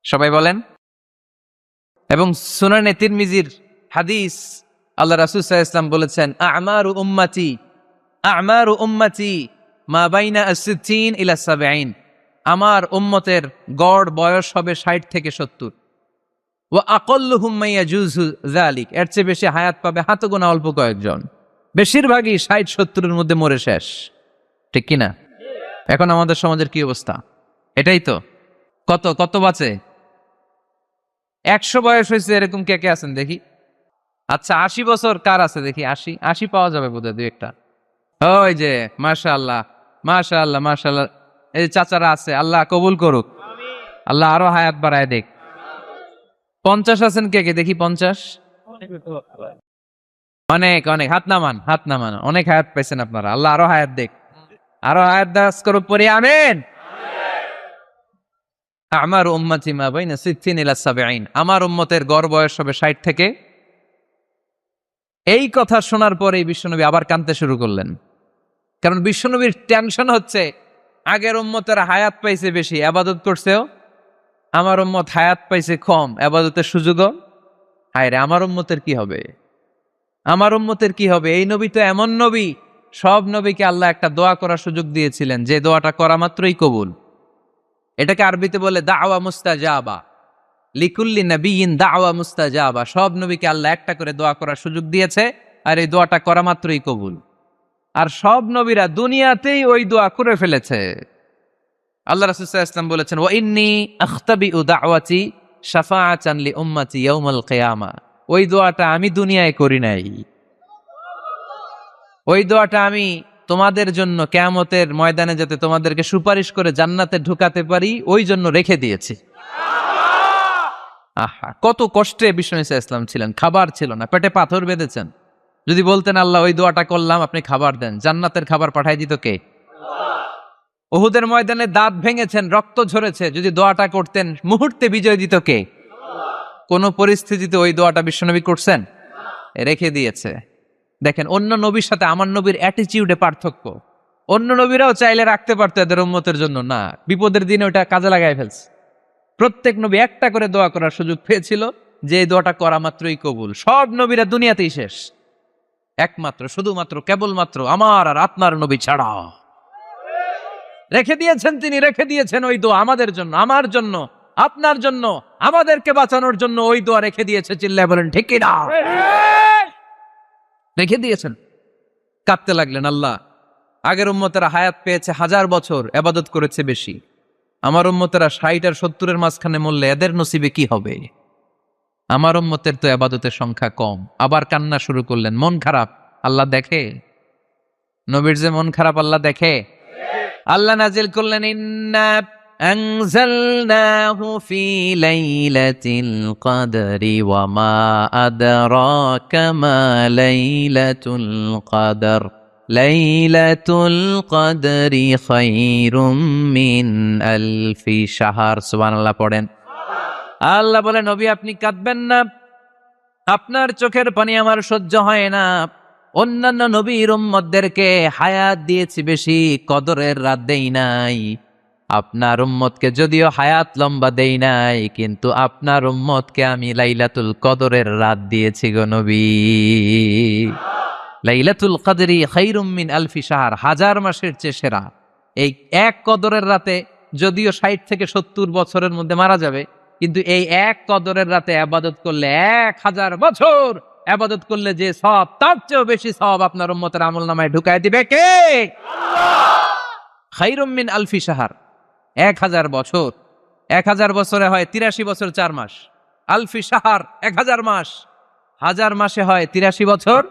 [SPEAKER 1] সবাই বলেন। এবং সুনানে তিরমিজির হাদিস, আল্লাহ রাসূল সাল্লাল্লাহু আলাইহি ওয়াসাল্লাম বলেছেন আমারু উম্মতি মা বাইনা আস-সিত্তিন ইলা 70। আমার উম্মতের গড় বয়স হবে 60 থেকে 70। ওয়া আকাল্লুহুম মা ইয়াজুজু যালিক। এর চেয়ে বেশি হায়াত পাবে হাতে গোনা অল্প কয়েকজন। বেশিরভাগই 60-70-এর মধ্যে মরে শেষ, ঠিক কিনা? এখন আমাদের সমাজের কি অবস্থা? এটাই তো। কত কত বাঁচে? 100 বয়স হয়েছে এরকম কে কে আছেন দেখি? আচ্ছা 80 বছর কার আছে দেখি? 80 পাওয়া যাবে বোধহয় দুই একটা। ওই যে মাশাআল্লাহ মাশাআল্লাহ মাশাআল্লাহ, এই চাচারা আছে, আল্লাহ কবুল করুক, আল্লাহ আরো হায়াত বাড়ায় দেখ। 50 আছেন কে কে দেখি? 50 অনেক অনেক, হাত নামান হাত নামান। অনেক হায়াত পাইছেন আপনারা, আল্লাহ আরো হায়াত দেখ, আরো হায়াত দাস করুক পরে, আমিন। আমার উম্মতি মা বাইনা 60 ইলা 70। আমার উম্মতের গড় বয়স হবে 60 থেকে এই কথা শোনার পরে বিশ্বনবী আবার কাঁদতে শুরু করলেন। কারণ বিশ্বনবীর টেনশন হচ্ছে, আগের উম্মতের হায়াত পাইছে বেশি, আবাদত করছেও, আমার উম্মত হায়াত পাইছে কম, আবাদতের সুযোগও। হায় রে, আমার উম্মতের কি হবে, আমার উম্মতের কি হবে? এই নবী তো এমন নবী, সব নবীকে আল্লাহ একটা দোয়া করার সুযোগ দিয়েছিলেন, যে দোয়াটা করা মাত্রই কবুল। এটাকে আরবিতে বলে দাওয়া মুস্তাজাবা, লিকুল্লি নবিয়িন দাওয়া মুস্তাজাবা। সব নবীকে আল্লাহ একটা করে দোয়া করার সুযোগ দিয়েছে, আর এই দোয়াটা করা মাত্রই কবুল। আর সব নবীরা দুনিয়াতেই ওই দোয়া করে ফেলেছে। আল্লাহ রাসূল সাল্লাল্লাহু আলাইহি ওয়াসাল্লাম বলেছেন, ওয়া ইন্নী আখতাবিউ দাওয়াতি শাফাআতান লি উম্মতি ইয়াউমাল কিয়ামা। ওই দোয়াটা আমি দুনিয়ায় করি নাই, ওই দোয়াটা আমি তোমাদের জন্য কিয়ামতের ময়দানে যাতে তোমাদেরকে সুপারিশ করে জান্নাতে ঢুকাতে পারি, ওই জন্য রেখে দিয়েছি। আহা, কত কষ্টে বিষ্ণু ঈসা ইসলাম ছিলেন, খাবার ছিল না, পেটে পাথর বেঁধেছেন। যদি বলতেন আল্লাহ ওই দোয়াটা করলাম, আপনি খাবার দেন, জান্নাতের খাবার পাঠাই দিত কে? উহুদের ময়দানে দাঁত ভেঙেছেন, রক্ত ঝরেছে, যদি দোয়াটা করতেন মুহূর্তে বিজয় দিত কে? কোন পরিস্থিতিতে ওই দোয়াটা বিশ্বনবী করছেন? রেখে দিয়েছে। দেখেন, অন্য নবীর সাথে আমার নবীর অ্যাটিটিউডে পার্থক্য। অন্য নবীরাও চাইলে রাখতে পারতো এদের উম্মতের জন্য, না, বিপদের দিনে ওটা কাজে লাগাই ফেলছে। প্রত্যেক নবী একটা করে দোয়া করার সুযোগ পেয়েছিল, যে এই দোয়াটা করা মাত্রই কবুল। সব নবীরা দুনিয়াতেই শেষ, একমাত্র শুধুমাত্র কেবলমাত্র আমার আর আপনার নবী ছাড়া রেখে দিয়েছেন তিনি, রেখে দিয়েছেন ওই দোয়া আমাদের জন্য, আমার জন্য, আপনার জন্য, আমাদেরকে বাঁচানোর জন্য ওই দোয়া রেখে দিয়েছে। চিল্লায় বলেন ঠিক কিনা? রেখে দিয়েছেন। কাঁদতে লাগলেন, আল্লাহ, আগের উম্মতেরা হায়াত পেয়েছে 1000 বছর, ইবাদত করেছে বেশি, আমার উম্মতেরা 60 আর 70-এর মাঝখানে মরলে এদের নসিবে কি হবে? আমার উম্মতের তো ইবাদতের সংখ্যা কম। আবার কান্না শুরু করলেন, মন খারাপ, আল্লাহ দেখে। নবীর যে মন খারাপ আল্লাহ দেখে। আল্লাহ নাজিল করলেন, ইন্না আনজালনাহু ফি লাইলাতিল কদরি ওয়া মা আদরাকা মা লাইলাতুল কদর লাইলাতুল কদরি খায়রুম মিন আলফি শাহর। সুবহানাল্লাহ পড়েন। আল্লাহ বলে, নবী আপনি কাঁদবেন না, আপনার চোখের পানি আমার সহ্য হয় না। অন্যান্য নবীর উম্মতদেরকে হায়াত দিয়েছি বেশি, কদরের রাত দেই নাই। আপনার উম্মতকে যদিও হায়াত লম্বা দেই নাই, কিন্তু আপনার উম্মতকে আমি লাইলাতুল কদরের রাত দিয়েছি গো নবী। লাইলাতুল কদরি খায়রুম মিন আলফি শাহর, 1000 মাসের চেয়ে সেরা। এই এক কদরের রাতে যদিও 60 থেকে 70 বছরের মধ্যে মারা যাবে, কিন্তু এই এক কদরের রাতে ইবাদত করলে 1000 বছর ইবাদত করলে যে সওয়াব, তার চেয়েও বেশি সওয়াব আপনার উম্মতের আমলনামায় ঢুকায় দিবে কে? আল্লাহ। খায়রুম মিন আলফি শাহর, 1000 বছর। 1000 বছরে হয় 83 বছর 4 মাস। আলফি শাহর 1000 মাস, 1000 মাসে হয় 83 বছর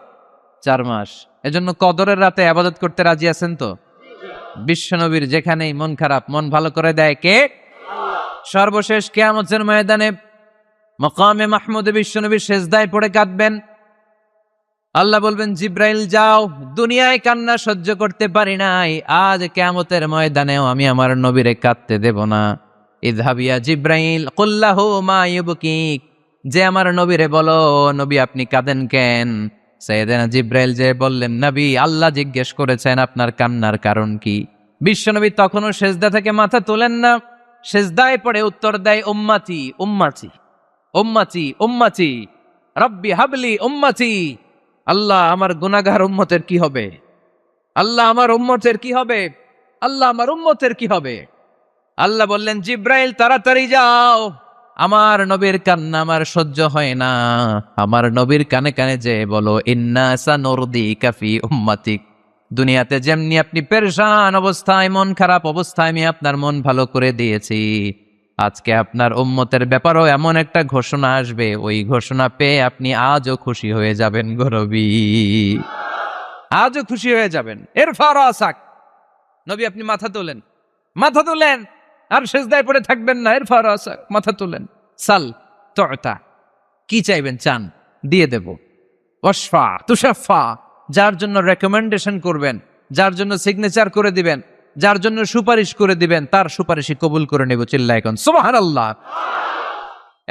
[SPEAKER 1] 4 মাস। এজন্য কদরের রাতে ইবাদত করতে রাজি আছেন তো? বিশ্বনবীর যেখানেই মন খারাপ, মন ভালো করে দেয় কে? সর্বশেষ কিয়ামতের ময়দানে মাকামে মাহমুদে বিশ্বনবী সেজদায় পড়ে কাঁদবেন। আল্লাহ বলবেন, জিব্রাইল যাও, দুনিয়ায় কান্না সহ্য করতে পারি নাই, আজ কিয়ামতের ময়দানেও আমি আমার নবীরে কাঁদতে দেব না। ইযহাবিয়া জিব্রাইল কুল্লাহু মা ইউবকিক, যে আমার নবীরে বলো, নবী আপনি কাঁদেন কেন? সাইয়েদনা জিব্রাইল যে বললেন, নবী আল্লাহ জিজ্ঞেস করেছেন আপনার কান্নার কারণ কি? বিশ্বনবী তখনও সেজদা থেকে মাথা তোলেন না, সেজদায় পড়ে উত্তর দেয়, উম্মতি উম্মতি উম্মতি উম্মতি রব্বি হাবলি উম্মতি। আল্লাহ আমার গুনাহগার উম্মতের কি হবে? আল্লাহ আমার উম্মতের কি হবে? আল্লাহ আমার উম্মতের কি হবে? আল্লাহ বললেন, জিব্রাইল তাড়াতাড়ি যাও, আমার নবীর কান্না আমার সহ্য হয় না, আমার নবীর কানে কানে যে বলো, ইন্না সানুরদিকা ফি উম্মাতিক, দুনিয়াতে যেমনি আপনি পেরেশান অবস্থায়, মন খারাপ অবস্থায় আমি আপনার মন ভালো করে দিয়েছি, আজকে আপনার উম্মতের ব্যাপারও এমন একটা ঘোষণা আসবে, ওই ঘোষণা পেয়ে আপনি আজও খুশি হয়ে যাবেন গো নবী, আজও খুশি হয়ে যাবেন। ইরফা রাসাক, নবী আপনি মাথা তোলেন, মাথা তোলেন, আর সেজদায় পড়ে থাকবেন না। ইরফা রাসাক, মাথা তোলেন। সাল তুতা, কি চাইবেন চান, দিয়ে দেব। ওয়াশফা তুশাফা, যার জন্য রেকমেন্ডেশন করবেন, যার জন্য সিগনেচার করে দিবেন, যার জন্য সুপারিশ করে দিবেন, তার সুপারিশই কবুল করে নেব। চিল্লায় এখন সুবহানাল্লাহ।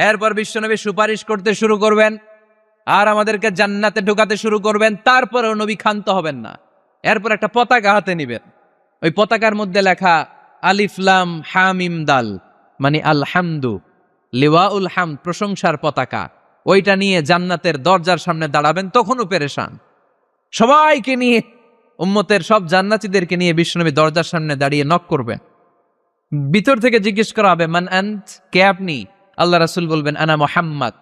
[SPEAKER 1] এরপর বিশ্বনবী সুপারিশ করতে শুরু করবেন। আর আমাদেরকে জান্নাতে ঢোকাতে শুরু করবেন, তারপরেও নবী ক্ষান্ত হবেন না। এরপর একটা পতাকা হাতে নিবেন, ওই পতাকার মধ্যে লেখা আলিফ লাম হা মিম দাল, মানে আলহামদু, লিওয়াউল হামদ, প্রশংসার পতাকা। ওইটা নিয়ে জান্নাতের দরজার সামনে দাঁড়াবেন, তখনও পেরেশান। সবাইকে নিয়ে, উম্মতের সব জান্নাতীদেরকে নিয়ে বিশ্বনবী দরজার সামনে দাঁড়িয়ে নক করবেন। ভিতর থেকে জিজ্ঞেস করা হবে, মান আন্ত, কে আপনি? আল্লাহ রাসূল বলবেন, আনা মুহাম্মদ।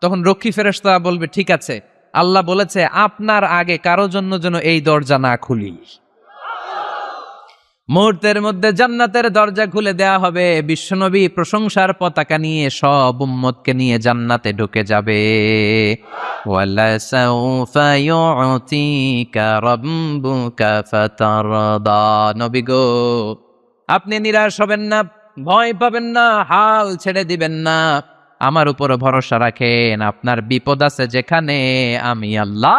[SPEAKER 1] তখন রক্ষী ফেরেশতা বলবে, ঠিক আছে, আল্লাহ বলেছে আপনার আগে কারো জন্য যেন এই দরজা না খুলি। মুহূর্তের মধ্যে জান্নাতের দরজা খুলে দেয়া হবে, বিশ্বনবী প্রশংসার পতাকা নিয়ে সব উম্মতকে নিয়ে জান্নাতে ঢুকে যাবে। ওয়ালা সাউফা ইউতিকা রাব্বুকা ফাতারদা। নবী গো, আপনি নিরাশ হবেন না, ভয় পাবেন না, হাল ছেড়ে দিবেন না, আমার উপর ভরসা রাখেন। আপনার বিপদ আছে যেখানে, আমি আল্লাহ।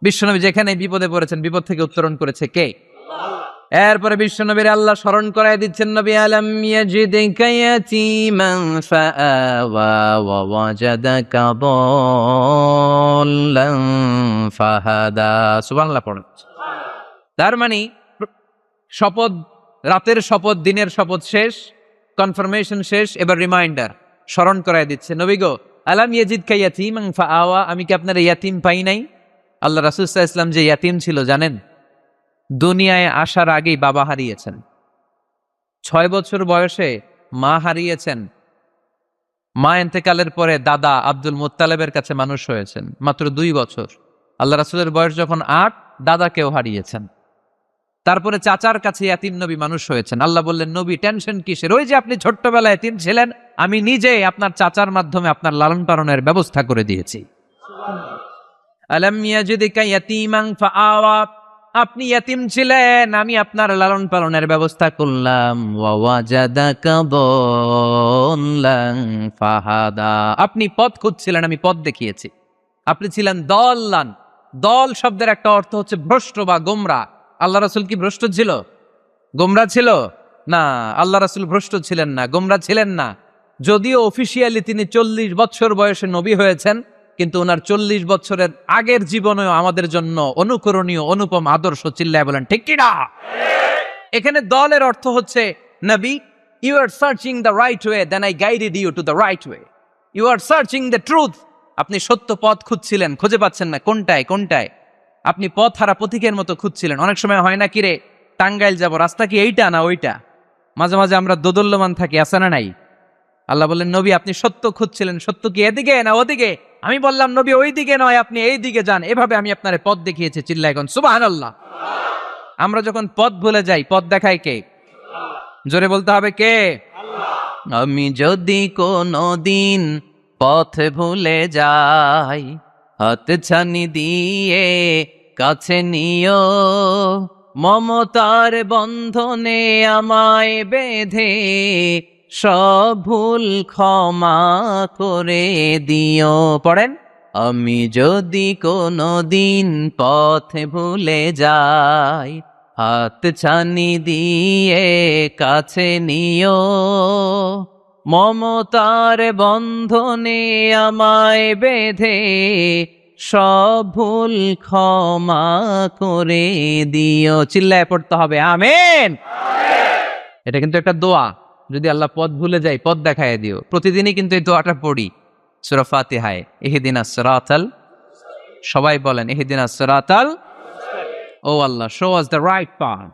[SPEAKER 1] বিশ্বনবী যেখানে বিপদে পড়েছেন, বিপদ থেকে উত্তরণ করেছে কে? এরপরে বিশ্বনবীর আল্লাহ স্মরণ করায় দিচ্ছেন, নবী আলাম ইয়াজিদিকা ইয়াতীমান ফাআওয়া ওয়া ওয়াজাদাকা দাল্লান ফাহাদা। সুবহানাল্লাহ পড়ুন। তার মানে শপথ, রাতের শপথ, দিনের শপথ শেষ, কনফার্মেশন শেষ, এবার রিমাইন্ডার, স্মরণ করায় দিচ্ছে, নবী গো, আলাম ইয়াজিদকা ইয়াতীমান ফাআওয়া, আমি কি আপনার ইয়াতীম পাই নাই? আল্লাহ রাসূল সাল্লাল্লাহু আলাইহি ওয়াসাল্লাম যে ইয়াতীম ছিল জানেন? দুনিয়ায় আসার আগেই বাবা হারিয়েছেন, 6 বছর বয়সে মা হারিয়েছেন, মা ইন্তেকালের পরে দাদা আব্দুল মুত্তালিবের কাছে মানুষ হয়েছেন মাত্র 2 বছর। আল্লাহ রাসূলের বয়স যখন 8, দাদাকেও হারিয়েছেন। তারপরে চাচার কাছে ইয়াতীম নবী মানুষ হয়েছেন। আল্লাহ বললেন, নবী টেনশন কিসের? ওই যে আপনি ছোট্টবেলায় ইয়াতীম ছিলেন, আমি নিজে আপনার চাচার মাধ্যমে আপনার লালন পালনের ব্যবস্থা করে দিয়েছি। আলাম ইয়াজিদিকা ইয়াতীমান ফাআওয়া, আপনি ইয়াতীম ছিলেন, আমি আপনার লালন পালনের ব্যবস্থা করলাম। ওয়া ওয়াজাদাকা দাল্লান ফাহাদা, আপনি পথ খুঁজছিলেন, আমি পথ দেখিয়েছি। আপনি ছিলেন দল্লান। দল শব্দের একটা অর্থ হচ্ছে ভ্রষ্ট বা গোমরা। আল্লাহ রাসূল কি ভ্রষ্ট ছিল? গোমরা ছিল না, আল্লাহ রাসূল ভ্রষ্ট ছিলেন না, গোমরা ছিলেন না। যদিও অফিসিয়ালি তিনি 40 বছর বয়সে নবী হয়েছেন, কিন্তু ওনার 40 বছরের আগের জীবনেও আমাদের জন্য অনুকরণীয় অনুপম আদর্শ। চিল্লায় বলেন ঠিক কি না? এখানে দলের অর্থ হচ্ছে, নবী, you are searching the right way, then I guided you to the right way. You are searching the truth, আপনি সত্য পথ খুঁজছিলেন, খুঁজে পাচ্ছেন না, কোনটায় কোনটায়, আপনি পথ হারা পথিকের মতো খুঁজছিলেন। অনেক সময় হয় না, কিরে টাঙ্গাইল যাব, রাস্তা কি এইটা না ওইটা? মাঝে মাঝে আমরা দোদল্যমান থাকি, আছে না নাই? আল্লাহ বললেন, নবী আপনি সত্য খুঁজছিলেন, সত্য কি এদিকে না ওদিকে? আমি বললাম, নবী ওই দিকে নয়, আপনি এই দিকে যান, এভাবে আমি আপনার পথ দেখিয়েছি। চিল্লায় এখন সুবহানাল্লাহ। আমরা যখন পথ ভুলে যাই, পথ দেখায় কে? জোরে বলতে হবে কে? আমি যদি কোনদিন পথ ভুলে যাই, হাতছানি দিয়ে কাছে নিও, মমতার বন্ধনে আমায় বেঁধে সব ভুল ক্ষমা করে দিও। পড়েন, আমি যদি কোনদিন পথ ভুলে যাই, হাতছানি দিয়ে কাছে নিও, মমতার বন্ধনে আমায় বেঁধে সব ভুল ক্ষমা করে দিও। চিল্লায় পড়তে হবে আমিন। এটা কিন্তু একটা দোয়া, যদি আল্লাহ পথ ভুলে যাই পথ দেখায় দিও। প্রতিদিনই কিন্তু এই দোয়াটা পড়ি সূরা ফাতিহায়, ইহদিনাস সিরাতাল, সবাই বলেন ইহদিনাস সিরাতাল। ও আল্লাহ, show us the right path,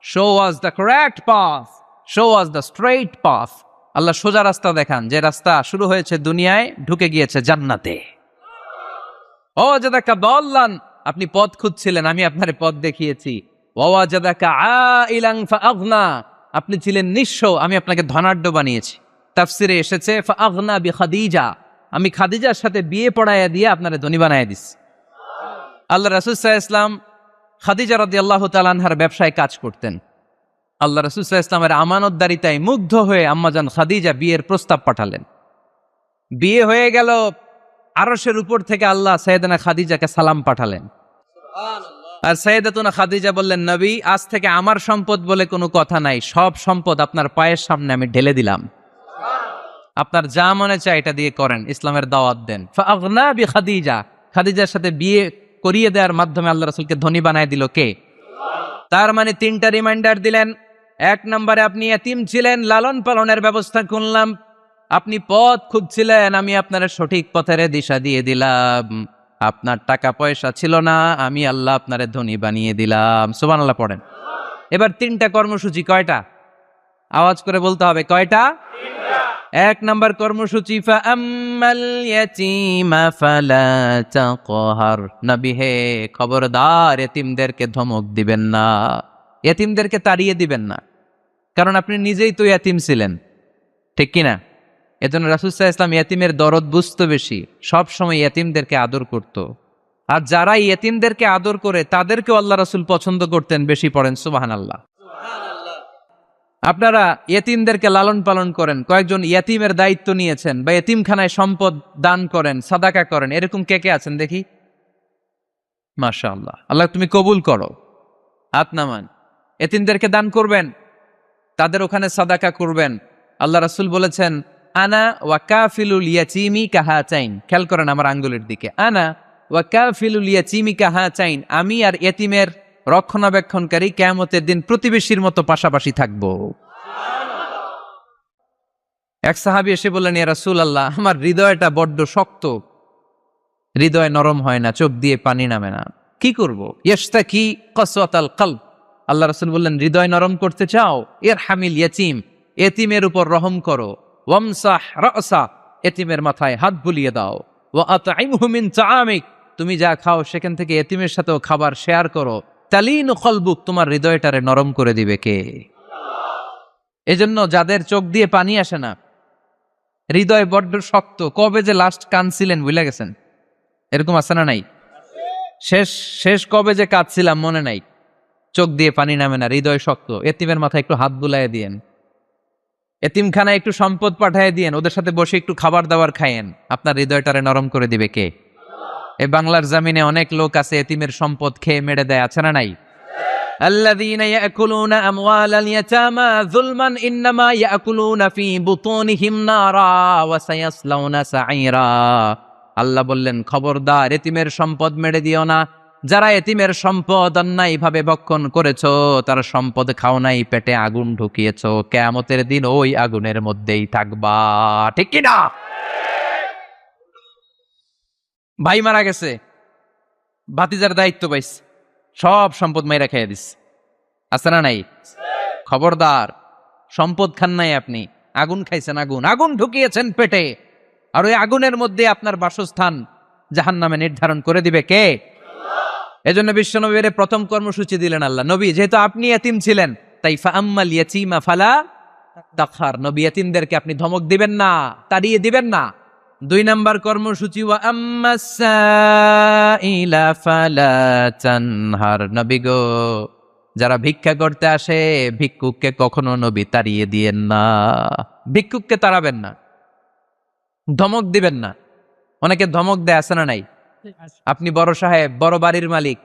[SPEAKER 1] show us the correct path, show us the straight path. আল্লাহ সোজা রাস্তা দেখান, যে রাস্তা শুরু হয়েছে দুনিয়ায়, ঢুকে গিয়েছে জান্নাতে। ও জাদাকা দাল্লান, আপনি পথ খুঁজছিলেন, আমি আপনার পথ দেখিয়েছি। ওয়া জাদাকা আইলান ফাআগনা, আপনি ছিলেন নিঃস্ব, আমি আপনাকে ধনাঢ্য বানিয়েছি। তাফসিরে এসেছে ফাআগনা বিখাদিজা, আমি খাদিজার সাথে বিয়ে পড়াইয়া দিয়ে আপনারে ধনী বানাইয়া দিছি। আল্লাহ রাসূল সাল্লাল্লাহু আলাইহি ওয়াসাল্লাম খাদিজা রাদিয়াল্লাহু তাআলা আনহার ব্যবসায় কাজ করতেন। আল্লাহ রাসূল সাল্লাল্লাহু আলাইহি ওয়াসাল্লামের আমানতদারিতায় মুগ্ধ হয়ে আম্মাজান খাদিজা বিয়ের প্রস্তাব পাঠালেন। বিয়ে হয়ে গেল, আরশের উপর থেকে আল্লাহ সাইয়েদানা খাদিজাকে সালাম পাঠালেন। আর সাইয়েদাতুনা খাদিজা বললেন, নবী, আজ থেকে আমার সম্পদ বলে কোনো কথা নাই, সব সম্পদ আপনার পায়ের সামনে আমি ঢেলে দিলাম। আপনার যা মনে চায় এটা দিয়ে করেন, ইসলামের দাওয়াত দেন। ফাগনা বি খাদিজা, খাদিজার সাথে বিয়ে করিয়ে দেওয়ার মাধ্যমে আল্লাহ রাসূলকে ধনী বানায় দিল কে? তার মানে 3টা রিমাইন্ডার দিলেন। 1 নম্বরে আপনি এতিম ছিলেন, লালন পালনের ব্যবস্থা করলাম। আপনি পথ খুঁজছিলেন, আমি আপনার সঠিক পথের দিশা দিয়ে দিলাম। আপনার টাকা পয়সা ছিল না, আমি আল্লাহ আপনারে ধনী বানিয়ে দিলাম। সুবহানাল্লাহ পড়েন। এবার 3টা কর্মসূচি কয়টা? আওয়াজ করে বলতে হবে, কয়টা? 1 নম্বর কর্মসূচি, ফাআম্মাল ইয়াতীমা ফালা তাকহার। নবী হে, খবরদার এতিমদেরকে ধমক দিবেন না, এতিমদেরকে তাড়িয়ে দিবেন না, কারণ আপনি নিজেই তো এতিম ছিলেন, ঠিক কিনা? এজন্য রাসূল সাল্লাল্লাহু আলাইহি ওয়াসাল্লাম এতিমের দরদ বুঝতো বেশি, সব সময় এতিমদেরকে আদর করত। আর যারা এতিমদেরকে আদর করে তাদেরকেও আল্লাহ রাসূল পছন্দ করতেন বেশি। পড়েন সুবহানাল্লাহ। আপনারা ইয়েতিমদেরকে লালন পালন করেন, কয়েকজন ইয়েতিমের দায়িত্ব নিয়েছেন, বা ইয়েতিমখানায় সম্পদ দান করেন, সাদাকা করেন, এরকম কে কে আছেন দেখি? মাশাআল্লাহ, আল্লাহ তুমি কবুল করো। হাত নামান। ইয়েতিমদেরকে দান করবেন, তাদের ওখানে সাদাকা করবেন। আল্লাহ রাসূল বলেছেন, আনা ওয়া কাফিলুল ইয়াতীমি কাহাতাইন। খেয়াল করেন আমার আঙ্গুলের দিকে, আনা ওয়া কাফিলুল ইয়াতীমি কাহাতাইন। আমি আর ইয়েতিমের রক্ষণাবেক্ষণকারী কিয়ামতের দিন প্রতিবেশীর মতো পাশাপাশি থাকবো। এক সাহাবী এসে বললেন, ইয়া রাসূলুল্লাহ, আমার হৃদয়টা বড্ড শক্ত, হৃদয় নরম হয় না, চোখ দিয়ে পানি নামে না, কি করব? ইয়াশতাকি কসওয়াতাল কলব। আল্লাহ রাসূল বললেন, হৃদয় নরম করতে চাও? ইরহামিল ইয়াতীম, এতিমের উপর রহম করো। ওয়ামসাহ রাসা, এতিমের মাথায় হাত বুলিয়ে দাও। ওয়া আতঈমহু মিন তাআমিক, তুমি যা খাও সেখান থেকে এতিমের সাথেও খাবার শেয়ার করো। তালিনু কলবুক, তোমার হৃদয়টারে নরম করে দিবে কে? এজন্য যাদের চোখ দিয়ে পানি আসে না, হৃদয় বড্ড শক্ত, কবে যে লাস্ট কাঁদছিলেন ভুলে গেছেন, এরকম আছে না নাই? শেষ কবে যে কাঁদছিলাম মনে নাই, চোখ দিয়ে পানি নামে না, হৃদয় শক্ত। এতিমের মাথায় একটু হাত বুলাইয়ে দিয়েন, এতিমখানায় একটু সম্পদ পাঠিয়ে দিয়েন, ওদের সাথে বসে একটু খাবার দাবার খাইয়েন, আপনার হৃদয়টারে নরম করে দিবে কে? এই বাংলার জমিনে অনেক লোক আছে এতিমের সম্পদ খেয়ে মেরে দেয়, আছে না নাই? আল্লাযীনা ইয়াকুলুনা আমওয়ালাল ইয়াতামা যুলমান ইন্নামা ইয়াকুলুনা ফী বুতুনিহিম নারা ওয়া সায়াসলাউনা সাঈরা। আল্লাহ বললেন, খবরদার এতিমের সম্পদ মেরে দিও না। যারা এতিমের সম্পদ অন্যায়ভাবে ভক্ষণ করেছো, তার সম্পদ খাও নাই, পেটে আগুন ঢুকিয়েছো, কিয়ামতের দিন ওই আগুনের মধ্যেই থাকবা, ঠিক কি না? ভাই মারা গেছে, ভাতিজার দায়িত্ব পাইছে, সব সম্পদ মাইরা খেয়ে দিস, আছে না নাই? খবরদার, সম্পদ খান নাই আপনি, আগুন খাইছেন, আগুন ঢুকিয়েছেন পেটে, আর ওই আগুনের মধ্যে আপনার বাসস্থান জাহান্নামে নির্ধারণ করে দিবে কে? এজন্য বিশ্বনবীর প্রথম কর্মসূচি দিলেন আল্লাহ। নবী, যেহেতু আপনি এতিম ছিলেন, তাই ফাআম্মাল ইয়াতীমা ফালা তাকহার, নবী এতিমদেরকে আপনি ধমক দিবেন না, তাড়িয়ে দিবেন না। 2 নম্বর কর্মসূচি, ওয়া আম্মাস সাইলা ফালা তানহার। নবী গো, যারা ভিক্ষা করতে আসে, ভিক্ষুককে কখনো নবী তাড়িয়ে দিয়েন না, ভিক্ষুককে তাড়াবেন না, ধমক দিবেন না। অনেকে ধমক দেয়, আছে না নাই? আপনি বড় সাহেব, বড় বাড়ির মালিক,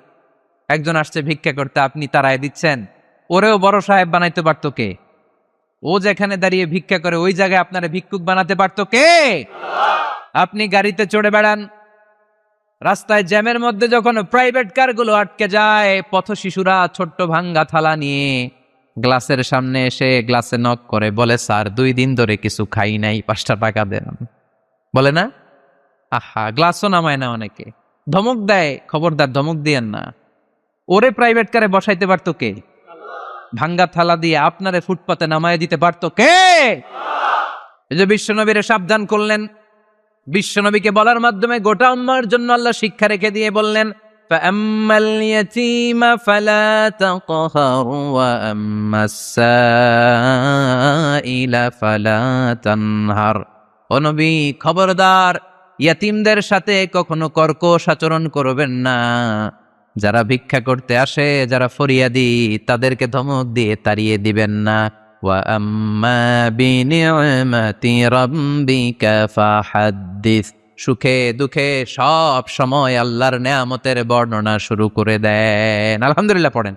[SPEAKER 1] একজন আসছে ভিক্ষা করতে, আপনি তাড়ায় দিচ্ছেন, ওরেও বড় সাহেব বানাইতে পারতো কে? ও যেখানে দাঁড়িয়ে ভিক্ষা করে ওই জায়গায় আপনারা ভিক্ষুক বানাতে পারতো কে? আপনি গাড়িতে চড়ে বেড়ান, রাস্তায় জ্যামের মধ্যে যখন প্রাইভেট কারগুলো আটকে যায়, পথ শিশুরা ছোট্ট ভাঙ্গা থালা নিয়ে গ্লাসের সামনে এসে গ্লাসে নক করে, বলে, স্যার 2 দিন ধরে কিছু খাই নাই, 5টা টাকা দেন, বলে না? আহা, গ্লাসও নামায় না অনেকে, ধমক দেয়। খবরদার, ধমক দিয়েন না। ওরে প্রাইভেট কারে বসাইতে পারতো কে? ভাঙ্গা থালা দিয়ে আপনারে ফুটপাতে নামায় দিতে পারতো কে? এই যে বিশ্বনবীরে সাবধান করলেন, বিশ্বনবীকে বলার মাধ্যমে গোটা উম্মার জন্য আল্লাহ শিক্ষা রেখে দিয়ে বললেন, ফাআম্মাল ইয়াতীমা ফালা তাকহার ওয়া আম্মাস সাইলা ফালা তানহার। ও নবী, খবরদার ইয়াতীমদের সাথে কখনো কর্কশ আচরণ করবেন না। যারা ভিক্ষা করতে আসে, যারা ফরিয়াদি, তাদেরকে ধমক দিয়ে তাড়িয়ে দিবেন না। ওয়া আম্মা বিনি'মাতি রাব্বিকা ফাহাদ্দিস। সুখে দুঃখে সব সময় আল্লাহর নেয়ামতের বর্ণনা শুরু করে দেন। আলহামদুলিল্লাহ পড়েন।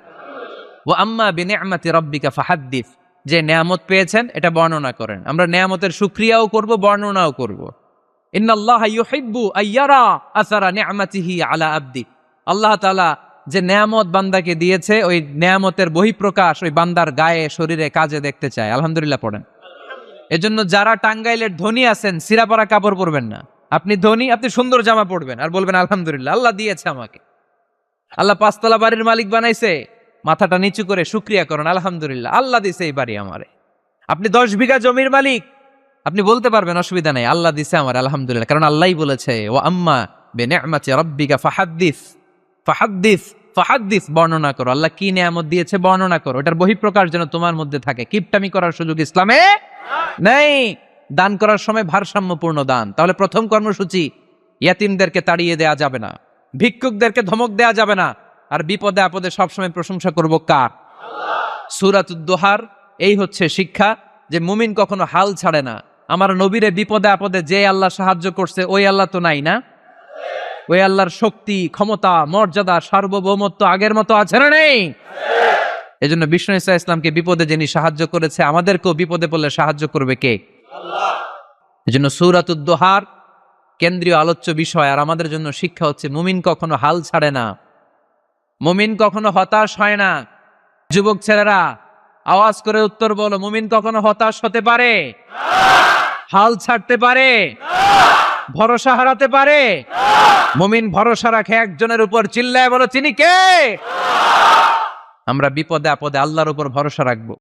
[SPEAKER 1] ওয়া আম্মা বিনি'মাতি রাব্বিকা ফাহাদ্দিস। যে নেয়ামত পেয়েছেন এটা বর্ণনা করেন। আমরা নেয়ামতের শুকরিয়াও করব, বর্ণনাও করব। ইন্নাল্লাহা ইউহিব্বু আইয়ারা আসারা নি'মাতিহি আলা আবদি। আল্লাহ তাআলা যে নেয়ামত বান্দাকে দিয়েছে, ওই নেয়ামতের বহিঃপ্রকাশ ওই বান্দার গায়ে, শরীরে, কাজে দেখতে চায়। আলহামদুলিল্লাহ পড়েন। এজন্য যারা টাঙ্গাইলের ধনী আছেন, সিরাপাড়া কাপড় পরবেন না। আপনি ধনী, আপনি সুন্দর জামা পরবেন আর বলবেন আলহামদুলিল্লাহ, আল্লাহ দিয়েছে আমাকে। আল্লাহ 5 তলা বাড়ির মালিক বানাইছে, মাথাটা নিচু করে শুকরিয়া করেন, আলহামদুলিল্লাহ, আল্লাহ দিছে এই বাড়ি আমারে। আপনি 10 বিঘা জমির মালিক, আপনি বলতে পারবেন অসুবিধা নাই, আল্লাহ দিছে আমার, আলহামদুলিল্লাহ, কারণ আল্লাহই বলেছে ওয়া আম্মা বিনি'মাতি রাব্বিকা ফাহাদ্দিস ফাহাদ্দিস ফাহাদ্দিস, বর্ণনা করো। আল্লাহ কি নিয়ামত দিয়েছে বর্ণনা করো, এটার বহিঃপ্রকাশ যেন তোমার মধ্যে থাকে। কিপটামি করার সুযোগ ইসলামে নেই। দান করার সময় ভারসাম্যপূর্ণ দান। তাহলে প্রথম কর্মসূচি, ইয়াতিমদেরকে তাড়িয়ে দেয়া যাবে না, ভিক্ষুকদেরকে ধমক দেয়া যাবে না, আর বিপদে আপদে সবসময় প্রশংসা করব কার? সূরাতুদ দোহার এই হচ্ছে শিক্ষা, যে মুমিন কখনো হাল ছাড়ে না। আমার নবীরে বিপদে আপদে যে আল্লাহ সাহায্য করছে, ওই আল্লাহ তো নাই না? ওই আল্লাহর শক্তি, ক্ষমতা, মর্যাদা, সার্বভৌমত্ব আগের মতো আছে না নেই? এজন্য বিষ্ণু ঈসা ইসলামকে বিপদে যিনি সাহায্য করেছে, আমাদেরকেও বিপদে পড়লে সাহায্য করবে কে? আল্লাহ। এজন্য সূরাতুদ দোহার কেন্দ্রীয় আলোচ্য বিষয়। আর আমাদের জন্য শিক্ষা হচ্ছে, মুমিন কখনো হাল ছাড়ে না, মুমিন কখনো হতাশ হয় না। যুবক ছেলেরা আওয়াজ করে উত্তর বলো, মুমিন কখনো হতাশ হতে পারে? হাল ছাড়তে পারে? ভরসা হারাতে পারে? মুমিন ভরসা রাখে একজনের উপর, চিল্লায় বলো তিনি কে? আমরা বিপদে আপদে আল্লাহর উপর ভরসা রাখবো।